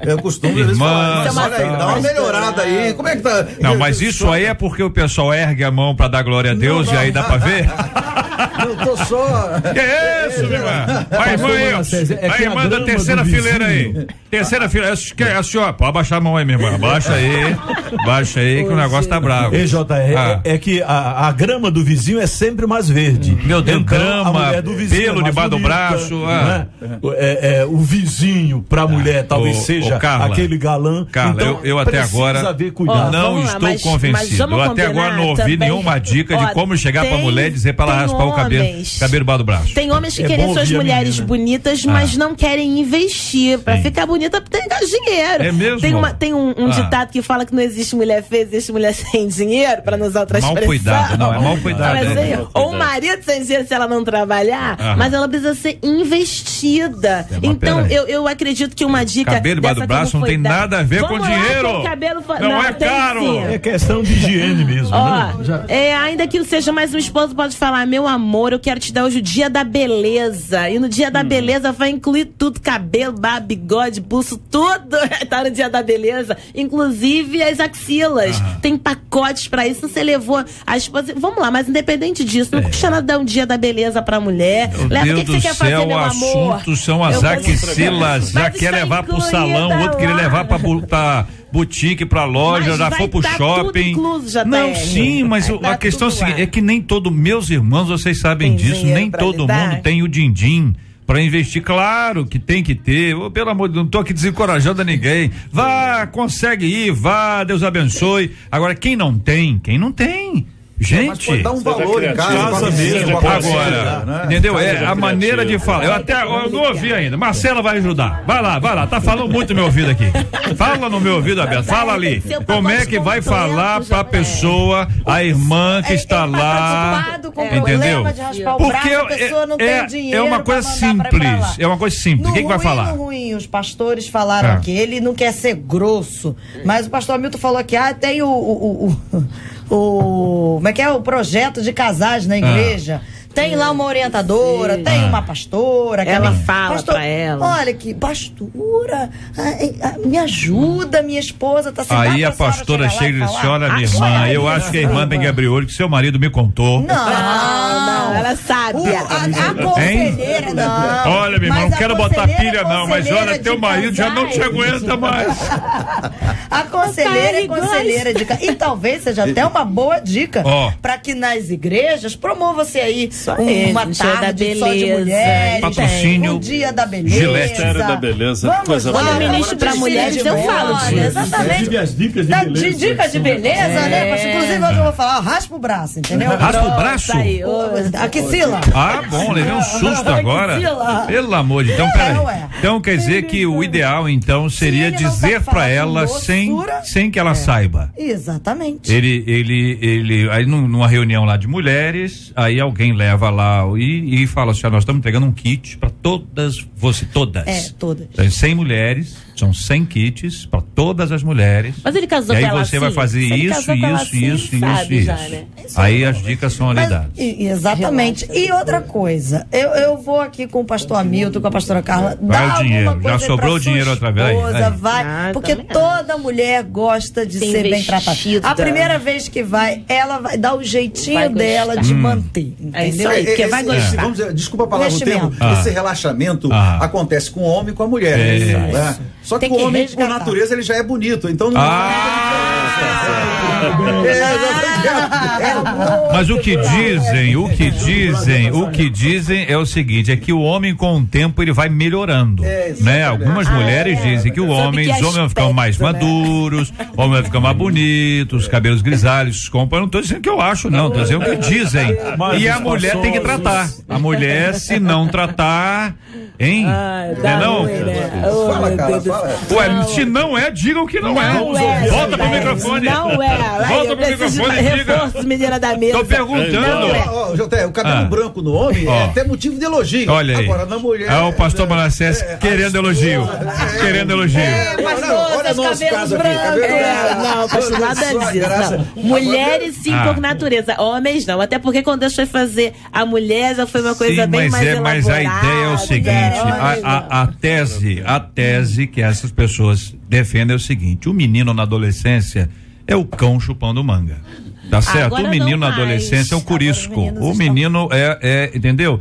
Eu costumo falar. Olha aí, dá uma melhorada aí. Como é que tá? Não, mas isso aí é porque o pessoal ergue a mão pra dar glória a Deus e aí dá pra ver? Não tô só. Que é isso, minha irmã? A irmã da terceira fileira aí. Terceira fileira. A senhora, pode abaixar a mão aí, minha irmã. Baixa aí, que o negócio tá bravo. JR, é que a grama do vizinho é sempre mais verde. Meu Deus, então, grama, pelo debaixo do braço. Né? O vizinho pra mulher talvez seja aquele galã. Carla, então, eu até agora não estou convencido. Eu até agora não ouvi nenhuma dica de como chegar pra mulher e dizer pra ela raspar o cabelo debaixo do braço. Tem homens que querem suas mulheres bonitas, mas não querem investir. Pra ficar bonita, tem que ganhar dinheiro. É mesmo? Tem um ditado que fala que não existe mulher feia, existe mulher sem dinheiro, pra nos usar outra expressão. Mal cuidado, não, é mal cuidado. Ou um marido sem dinheiro se ela não trabalhar, mas ela precisa ser investida. Então, eu acredito que uma dica cabelo debaixo do braço não tem nada a ver com dinheiro. Não é caro. Sim. É questão de higiene mesmo. Ainda que seja mais um esposo, pode falar, meu amor, eu quero te dar hoje o dia da beleza. E no dia da beleza vai incluir tudo, cabelo, barba, bigode, pulso, tudo tá no dia da beleza, inclusive as axilas. Tem pacotes pra isso. Você levou a esposa. Vamos lá, mas independente disso, não custa nada dar um dia da beleza pra mulher. Leva o que você quer fazer, meu amor. Assunto são as axilas. Já quer levar pro salão, o outro queria levar pra boutique, pra loja, já foi pro shopping. Incluso, não, sim, mas a questão é que nem meus irmãos, vocês sabem disso, nem todo mundo tem o din-din para investir. Claro que tem que ter. Pelo amor de Deus, não tô aqui desencorajando ninguém. Vá, consegue ir, vá, Deus abençoe. Agora, quem não tem? Gente, pode dar um valor em casa mesmo. Agora, entendeu? É a maneira de falar. Eu não ouvi ainda. Marcela vai ajudar. Vai lá. Tá falando muito no meu ouvido aqui. Fala no meu ouvido, Aberto. Fala ali. Como é que vai falar pra pessoa, a irmã que está lá? Entendeu? Porque é uma coisa simples. É uma coisa simples. Quem que vai falar? Ruim, os pastores falaram que ele não quer ser grosso, mas o pastor Hamilton falou que tem como é que é o projeto de casais na igreja? Tem lá uma orientadora, tem uma pastora. Ela fala pra ela. Olha que pastora, me ajuda, minha esposa tá sem. Aí a pastora chega e diz: olha, minha irmã, eu acho que a irmã tem que abrir olho, que seu marido me contou. Não. ela sabe. A conselheira, não. Olha, meu irmão, não quero botar pilha não, mas olha, teu marido já não te casais. aguenta mais. A conselheira é conselheira de casais. E talvez seja até uma boa dica para que nas igrejas promova-se aí uma tarde só de mulheres, patrocínio, um dia da beleza. Ministério da beleza. Vamos coisa lá, boa. Ministro para mulheres, eu falo disso. Exatamente. As dicas de beleza. Dicas de beleza, né? Mas, inclusive, hoje eu vou falar, raspa o braço, entendeu? Raspa o braço? Axila. Bom, levei um susto agora. Pelo amor de Deus. Então, peraí. Então quer dizer que o ideal, então, seria dizer pra ela sem que ela saiba. Exatamente. Ele aí numa reunião lá de mulheres, aí alguém leva lá e fala assim, nós estamos entregando um kit pra todas. Todas. 100 mulheres, são 100 kits pra todas as mulheres. Mas ele casou e aí com ela você vai fazer isso. Né? Aí as dicas são ali dadas. Exatamente. E outra coisa, eu vou aqui com o pastor Hamilton, com a pastora Carla, dar o dinheiro. alguma coisa Já sobrou o dinheiro outra vez. Porque toda mulher gosta de ser bem tratada. A primeira vez que ela vai dar o jeitinho dela de manter. Entendeu? É isso aí, porque vai gostar. Vamos dizer, desculpa a palavra, o termo, esse relaxamento acontece com o homem e com a mulher. Né? Só que o homem, por natureza, ele já é bonito. Então não Mas o que dizem é o seguinte, é que o homem com o tempo ele vai melhorando, né? Algumas mulheres dizem que os homens vão ficando mais maduros, o homem vai ficando mais bonito, os cabelos grisalhos, eu não tô dizendo que eu acho não, tô dizendo o que dizem. E a mulher tem que tratar. A mulher, se não tratar, hein? Não? Fala, cara, fala. Ué, se não é, digam que não é. Volta pro microfone. Não é. Volta pro microfone e diga. Reforço, menina da mesa. Tô perguntando. O cabelo branco no homem é até motivo de elogio. Olha aí. Agora, na mulher... É o pastor Manassés querendo elogio. Querendo elogio. Olha nosso caso aqui. Não, pastor, nada disso. Mulheres sim por natureza. Homens não. Até porque quando Deus foi fazer a mulher, já foi uma coisa bem mais elaborada. Mas a ideia é o seguinte, a tese que essas pessoas defendem é o seguinte, o menino na adolescência é o cão chupando manga. Tá certo? O menino na adolescência é um curisco. O menino entendeu?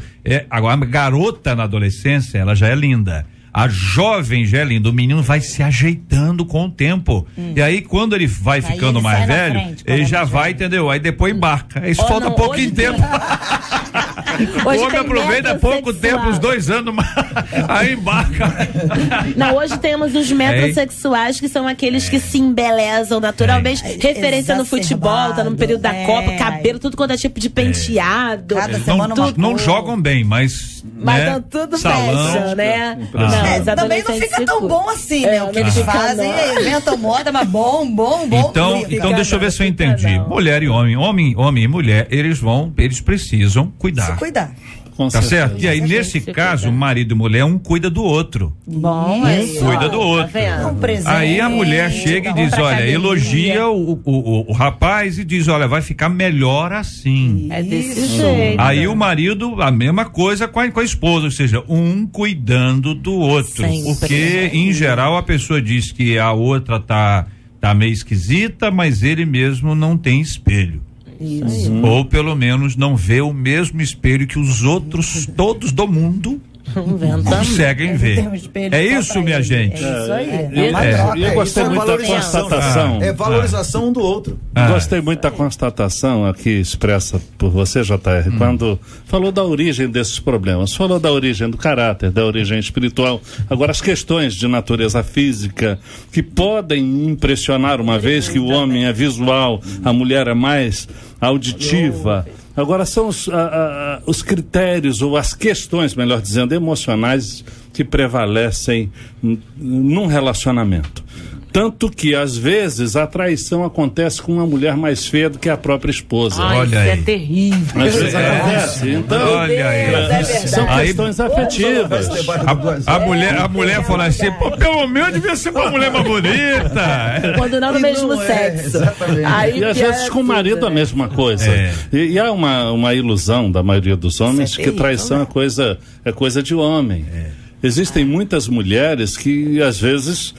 Agora, a garota na adolescência, ela já é linda. A jovem já é linda, o menino vai se ajeitando com o tempo. E aí, quando ele vai ficando mais velho, ele já vai, entendeu? Aí depois embarca. Aí falta pouquinho tempo. O homem aproveita pouco tempo, uns 2 anos, aí embarca. Não, hoje temos os metrosexuais, que são aqueles que se embelezam naturalmente. Referência no futebol, tá no período da Copa, cabelo, tudo quanto é tipo de penteado. Cada semana não jogam bem, mas né? Tudo fashion, né? Também não fica tão bom assim, né? O que eles fazem, inventam moda, mas bom. Então deixa eu ver se eu entendi. Mulher e homem e mulher, eles precisam cuidar. Se cuidar. Tá certo? E aí, nesse caso, marido e mulher, um cuida do outro. Bom, cuida do outro. Aí a mulher chega e diz, olha, elogia o rapaz e diz, olha, vai ficar melhor assim. É desse jeito. Aí o marido, a mesma coisa com a esposa, ou seja, um cuidando do outro. Sempre. Porque, em geral, a pessoa diz que a outra tá meio esquisita, mas ele mesmo não tem espelho. Isso. Ou pelo menos não vê o mesmo espelho que os outros todos do mundo conseguem ver. É isso, minha gente. É isso aí. E eu gostei muito da constatação. É valorização um do outro. Gostei muito da constatação aqui expressa por você, JR, quando falou da origem desses problemas. Falou da origem do caráter, da origem espiritual. Agora, as questões de natureza física que podem impressionar, uma vez que o homem é visual, a mulher é mais auditiva. Agora são os critérios, ou as questões, melhor dizendo, emocionais que prevalecem num relacionamento. Tanto que, às vezes, a traição acontece com uma mulher mais feia do que a própria esposa. Olha aí. É terrível. Às vezes acontece. Então, olha aí. São questões afetivas. A mulher fala assim, pelo menos devia ser uma mulher mais bonita. Quando não no mesmo sexo. E às vezes com o marido a mesma coisa. E há uma ilusão da maioria dos homens que traição é coisa de homem. Existem muitas mulheres que, às vezes,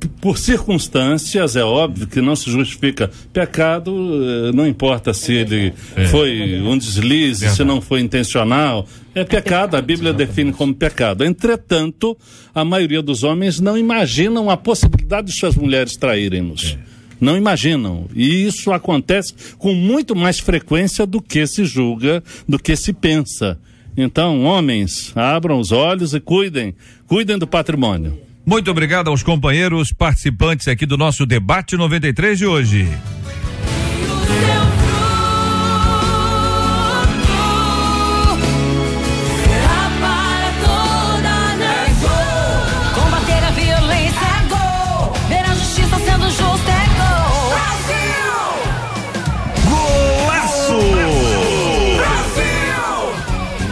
por circunstâncias, é óbvio que não se justifica pecado, não importa se ele foi um deslize, se não foi intencional, é pecado, a Bíblia define como pecado. Entretanto, a maioria dos homens não imaginam a possibilidade de suas mulheres traírem-nos. Não imaginam. E isso acontece com muito mais frequência do que se julga, do que se pensa. Então, homens, abram os olhos e cuidem do patrimônio. Muito obrigado aos companheiros participantes aqui do nosso debate 93 de hoje. Combater a violência é gol. Ver a justiça sendo justa é gol.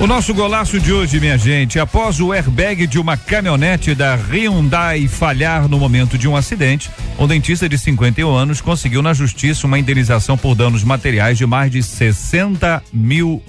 O nosso golaço de hoje, minha gente, após o airbag de uma caminhonete da Hyundai falhar no momento de um acidente, um dentista de 51 anos conseguiu na justiça uma indenização por danos materiais de mais de R$60 mil.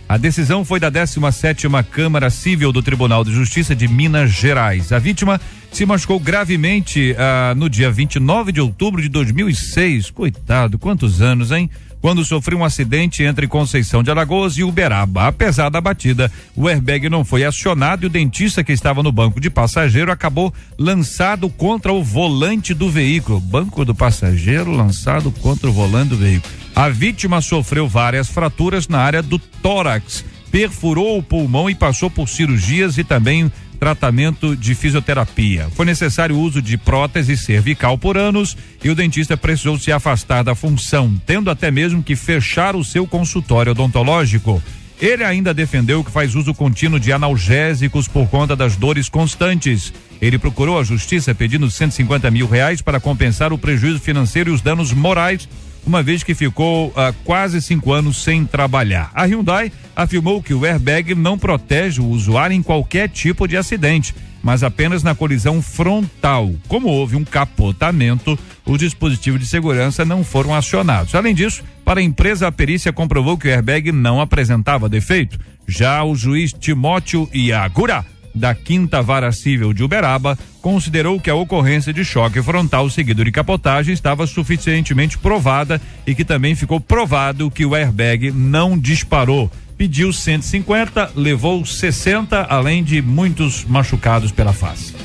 A decisão foi da 17ª Câmara Civil do Tribunal de Justiça de Minas Gerais. A vítima se machucou gravemente no dia 29 de outubro de 2006. Coitado, quantos anos, hein? Quando sofreu um acidente entre Conceição de Alagoas e Uberaba. Apesar da batida, o airbag não foi acionado e o dentista que estava no banco de passageiro acabou lançado contra o volante do veículo. Banco do passageiro lançado contra o volante do veículo. A vítima sofreu várias fraturas na área do tórax, perfurou o pulmão e passou por cirurgias e também tratamento de fisioterapia. Foi necessário o uso de prótese cervical por anos e o dentista precisou se afastar da função, tendo até mesmo que fechar o seu consultório odontológico. Ele ainda defendeu que faz uso contínuo de analgésicos por conta das dores constantes. Ele procurou a justiça pedindo R$150 mil para compensar o prejuízo financeiro e os danos morais, uma vez que ficou quase 5 anos sem trabalhar. A Hyundai afirmou que o airbag não protege o usuário em qualquer tipo de acidente, mas apenas na colisão frontal. Como houve um capotamento, os dispositivos de segurança não foram acionados. Além disso, para a empresa, a perícia comprovou que o airbag não apresentava defeito. Já o juiz Timóteo Iagura, da 5ª Vara Civil de Uberaba, considerou que a ocorrência de choque frontal seguido de capotagem estava suficientemente provada e que também ficou provado que o airbag não disparou. Pediu 150, levou 60, além de muitos machucados pela face.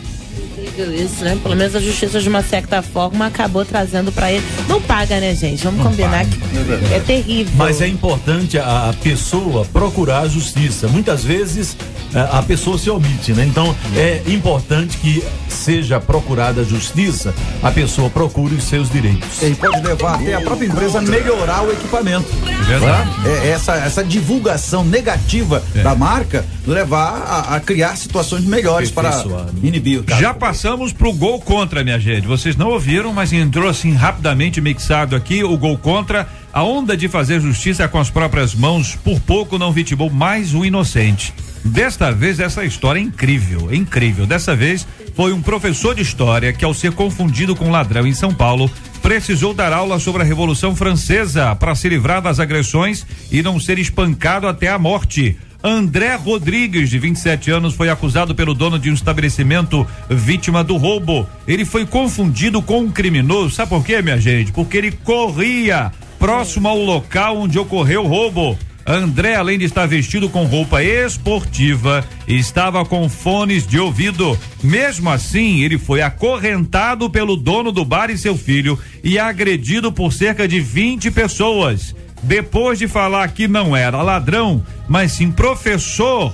Isso, né? Pelo menos a justiça, de uma certa forma, acabou trazendo pra ele. Não paga, né, gente? Vamos combinar que é terrível. Mas é importante a pessoa procurar a justiça. Muitas vezes a pessoa se omite, né? Então é importante que seja procurada a justiça, a pessoa procure os seus direitos. E pode levar até a própria empresa a melhorar o equipamento. Verdade. Essa divulgação negativa da marca levar a criar situações melhores para inibir o caso. Já passamos pro gol contra, minha gente. Vocês não ouviram, mas entrou assim rapidamente mixado aqui o gol contra. A onda de fazer justiça com as próprias mãos por pouco não vitimou mais um inocente. Desta vez essa história é incrível, Dessa vez foi um professor de história que, ao ser confundido com ladrão em São Paulo, precisou dar aula sobre a Revolução Francesa para se livrar das agressões e não ser espancado até a morte. André Rodrigues, de 27 anos, foi acusado pelo dono de um estabelecimento vítima do roubo. Ele foi confundido com um criminoso. Sabe por quê, minha gente? Porque ele corria próximo ao local onde ocorreu o roubo. André, além de estar vestido com roupa esportiva, estava com fones de ouvido. Mesmo assim, ele foi acorrentado pelo dono do bar e seu filho e agredido por cerca de 20 pessoas. Depois de falar que não era ladrão, mas sim professor,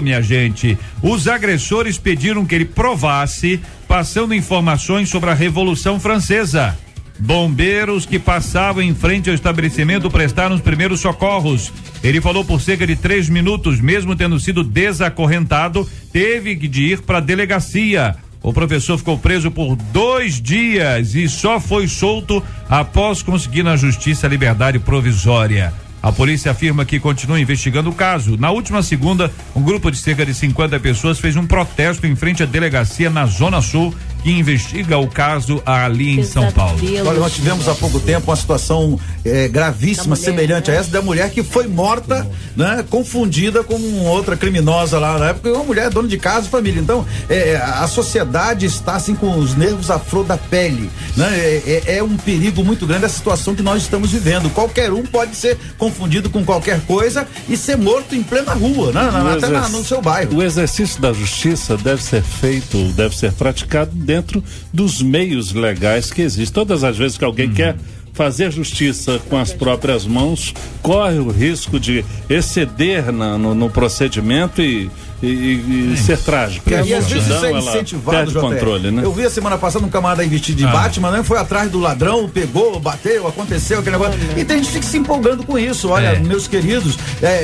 minha gente, os agressores pediram que ele provasse, passando informações sobre a Revolução Francesa. Bombeiros que passavam em frente ao estabelecimento prestaram os primeiros socorros. Ele falou por cerca de 3 minutos, mesmo tendo sido desacorrentado, teve de ir para a delegacia. O professor ficou preso por 2 dias e só foi solto após conseguir na justiça a liberdade provisória. A polícia afirma que continua investigando o caso. Na última segunda, um grupo de cerca de 50 pessoas fez um protesto em frente à delegacia na Zona Sul que investiga o caso ali em São Paulo. Olha, nós tivemos há pouco tempo uma situação gravíssima, semelhante a essa, da mulher que foi morta, né, confundida com outra criminosa lá na época, uma mulher dona de casa e família. Então, a sociedade está assim com os nervos à flor da pele, né? É um perigo muito grande a situação que nós estamos vivendo. Qualquer um pode ser confundido com qualquer coisa e ser morto em plena rua, né? Até no seu bairro. O exercício da justiça deve ser feito, deve ser praticado dentro dos meios legais que existem. Todas as vezes que alguém quer fazer justiça com as próprias mãos, corre o risco de exceder no procedimento e ser trágico. E às vezes isso é incentivado, controle, né? Eu vi a semana passada um camarada aí vestido de Batman, né? Foi atrás do ladrão, pegou, bateu, aconteceu aquele negócio. E tem gente que fica se empolgando com isso. Olha, meus queridos,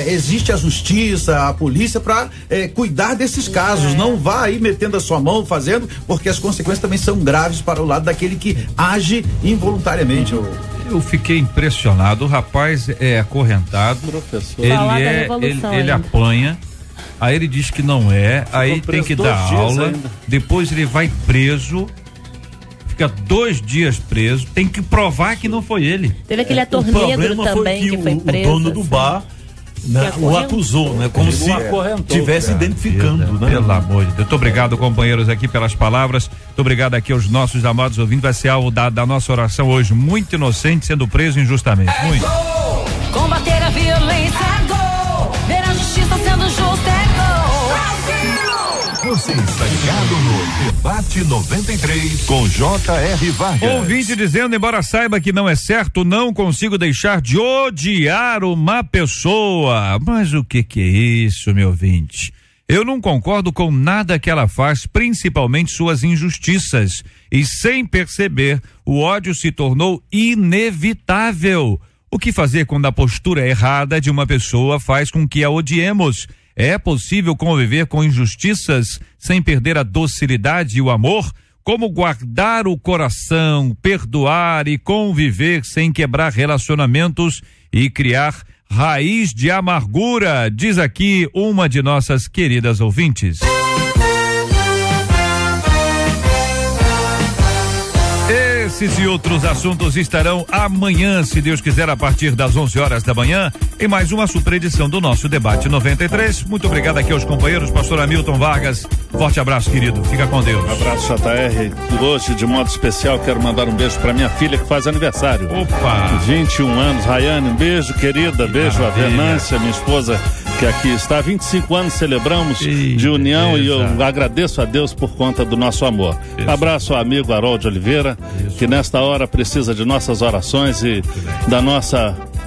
existe a justiça, a polícia para cuidar desses casos. Não vá aí metendo a sua mão, fazendo, porque as consequências também são graves para o lado daquele que age involuntariamente. Eu fiquei impressionado. O rapaz é acorrentado, professor. Ele apanha. Aí ele diz que não aí tem que dar aula, depois ele vai preso, fica 2 dias preso, tem que provar que não foi ele. Teve aquele ator negro também que foi preso. O dono do bar o acusou, né? Como se estivesse identificando, né? Pelo amor de Deus. Muito obrigado, companheiros, aqui pelas palavras. Muito obrigado aqui aos nossos amados ouvintes. Vai ser alvo da nossa oração hoje. Muito inocente sendo preso injustamente. Muito. Combater a violência é gol. Ver a justiça sendo justa é Você está ligado no Debate 93 com J.R. Vargas. Ouvinte dizendo, embora saiba que não é certo, não consigo deixar de odiar uma pessoa. Mas o que é isso, meu ouvinte? Eu não concordo com nada que ela faz, principalmente suas injustiças. E sem perceber, o ódio se tornou inevitável. O que fazer quando a postura errada de uma pessoa faz com que a odiemos? É possível conviver com injustiças sem perder a docilidade e o amor? Como guardar o coração, perdoar e conviver sem quebrar relacionamentos e criar raiz de amargura? Diz aqui uma de nossas queridas ouvintes. Esses e outros assuntos estarão amanhã, se Deus quiser, a partir das 11 horas da manhã, em mais uma super edição do nosso Debate 93. Muito obrigado aqui aos companheiros, pastor Hamilton Vargas. Forte abraço, querido. Fica com Deus. Abraço, JR. Hoje, de modo especial, quero mandar um beijo para minha filha que faz aniversário. Opa! 21 anos. Rayane, um beijo, querida. Beijo a Venância, minha esposa, que aqui está. 25 anos celebramos de união e eu agradeço a Deus por conta do nosso amor. Abraço ao amigo Harold Oliveira, que nesta hora precisa de nossas orações e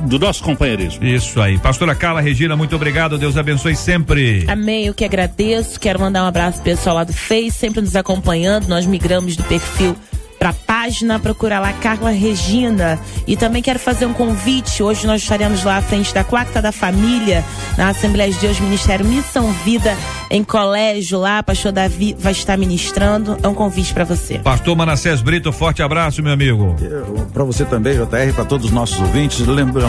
do nosso companheirismo. Isso aí. Pastora Carla Regina, muito obrigado. Deus abençoe sempre. Amém. Eu que agradeço. Quero mandar um abraço pessoal lá do Face, sempre nos acompanhando. Nós migramos do perfil para a página, procura lá Carla Regina. E também quero fazer um convite. Hoje nós estaremos lá à frente da Quarta da Família, na Assembleia de Deus, Ministério Missão Vida, em colégio lá. Pastor Davi vai estar ministrando. É um convite para você. Pastor Manassés Brito, forte abraço, meu amigo. Para você também, JR, para todos os nossos ouvintes,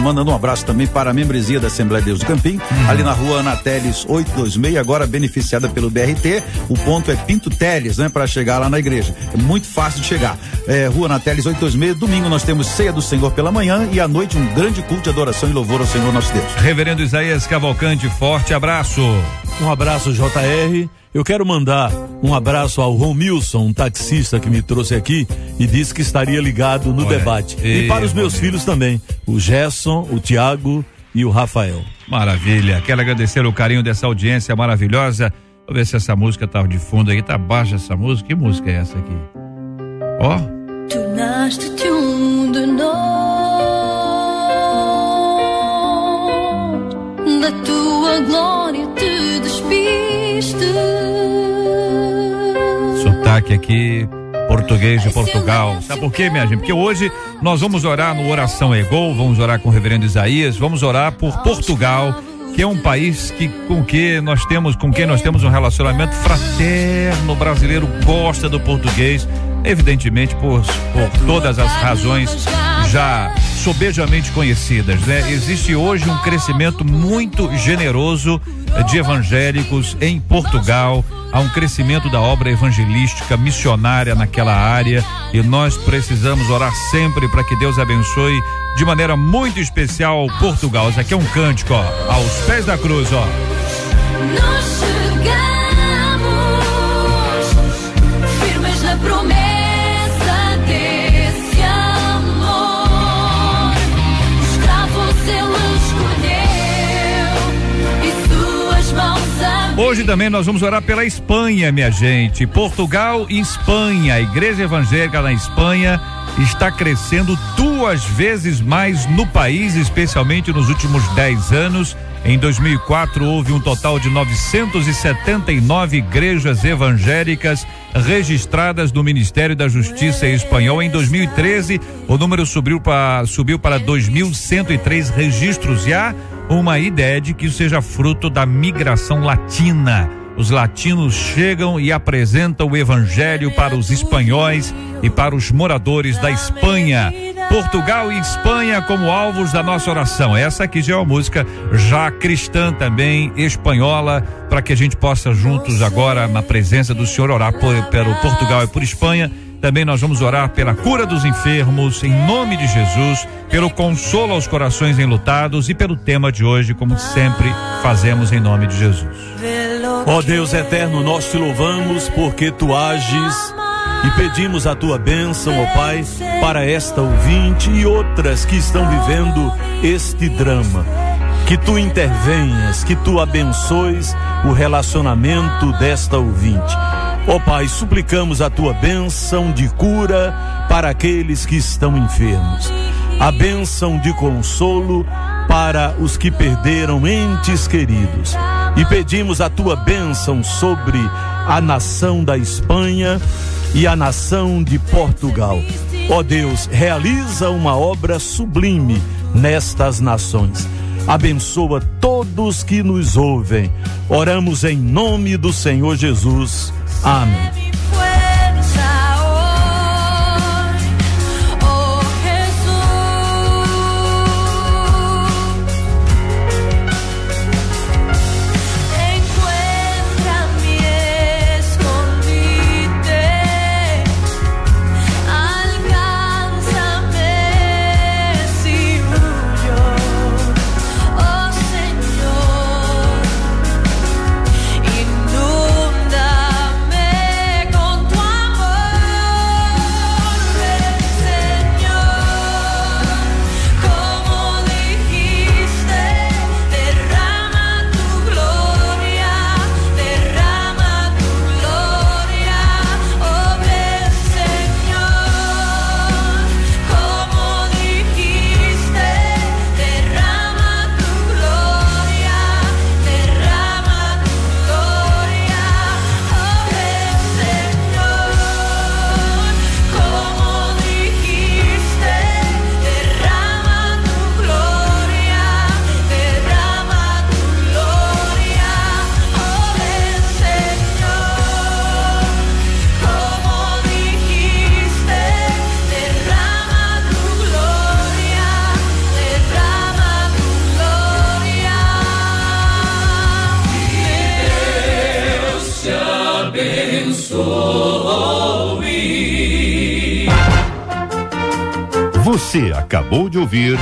mandando um abraço também para a membresia da Assembleia de Deus do Campim, ali na rua Ana Teles 826, agora beneficiada pelo BRT. O ponto é Pinto Teles, né? Para chegar lá na igreja. É muito fácil de chegar. Rua Ana Teles 826, domingo nós temos Ceia do Senhor pela manhã e à noite um grande culto de adoração e louvor ao Senhor nosso Deus. Reverendo Isaías Cavalcante, forte abraço. Um abraço, JR. Eu quero mandar um abraço ao Romilson, um taxista que me trouxe aqui e disse que estaria ligado no debate. E para os meus filhos também, o Gerson, o Tiago e o Rafael. Maravilha. Quero agradecer o carinho dessa audiência maravilhosa. Vou ver se essa música tá de fundo aí. Tá baixa essa música. Que música é essa aqui? Ó. Tornaste-te um de nós, da tua glória te despiste. Sotaque aqui, português de Portugal. Sabe por quê, minha gente? Porque hoje nós vamos orar no Oração Egol, vamos orar com o reverendo Isaías, vamos orar por Portugal, que é um país com quem nós temos um relacionamento fraterno. O brasileiro gosta do português, evidentemente por todas as razões já sobejamente conhecidas, né? Existe hoje um crescimento muito generoso de evangélicos em Portugal. Há um crescimento da obra evangelística missionária naquela área e nós precisamos orar sempre para que Deus abençoe de maneira muito especial Portugal. Isso aqui é um cântico, ó, aos pés da cruz, ó. Nós chegamos firmes na promessa desse amor. O escravo ele escolheu e suas mãos abriram. Hoje também nós vamos orar pela Espanha, minha gente. Portugal e Espanha. A igreja evangélica na Espanha está crescendo 2 vezes mais no país, especialmente nos últimos 10 anos. Em 2004 houve um total de 979 igrejas evangélicas registradas no Ministério da Justiça espanhol. Em 2013 o número subiu para 2.103 registros e há uma ideia de que isso seja fruto da migração latina. Os latinos chegam e apresentam o evangelho para os espanhóis e para os moradores da Espanha. Portugal e Espanha como alvos da nossa oração. Essa aqui já é uma música já cristã também, espanhola, para que a gente possa juntos agora, na presença do Senhor, orar pelo Portugal e por Espanha. Também nós vamos orar pela cura dos enfermos, em nome de Jesus, pelo consolo aos corações enlutados e pelo tema de hoje, como sempre fazemos em nome de Jesus. Ó Deus eterno, nós te louvamos porque tu ages e pedimos a tua bênção, ó Pai, para esta ouvinte e outras que estão vivendo este drama. Que tu intervenhas, que tu abençoes o relacionamento desta ouvinte. Ó Pai, suplicamos a tua bênção de cura para aqueles que estão enfermos. A bênção de consolo para os que perderam entes queridos. E pedimos a tua bênção sobre a nação da Espanha e a nação de Portugal. Ó Deus, realiza uma obra sublime nestas nações. Abençoa todos que nos ouvem. Oramos em nome do Senhor Jesus. Amém. Você acabou de ouvir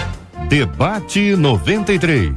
Debate 93.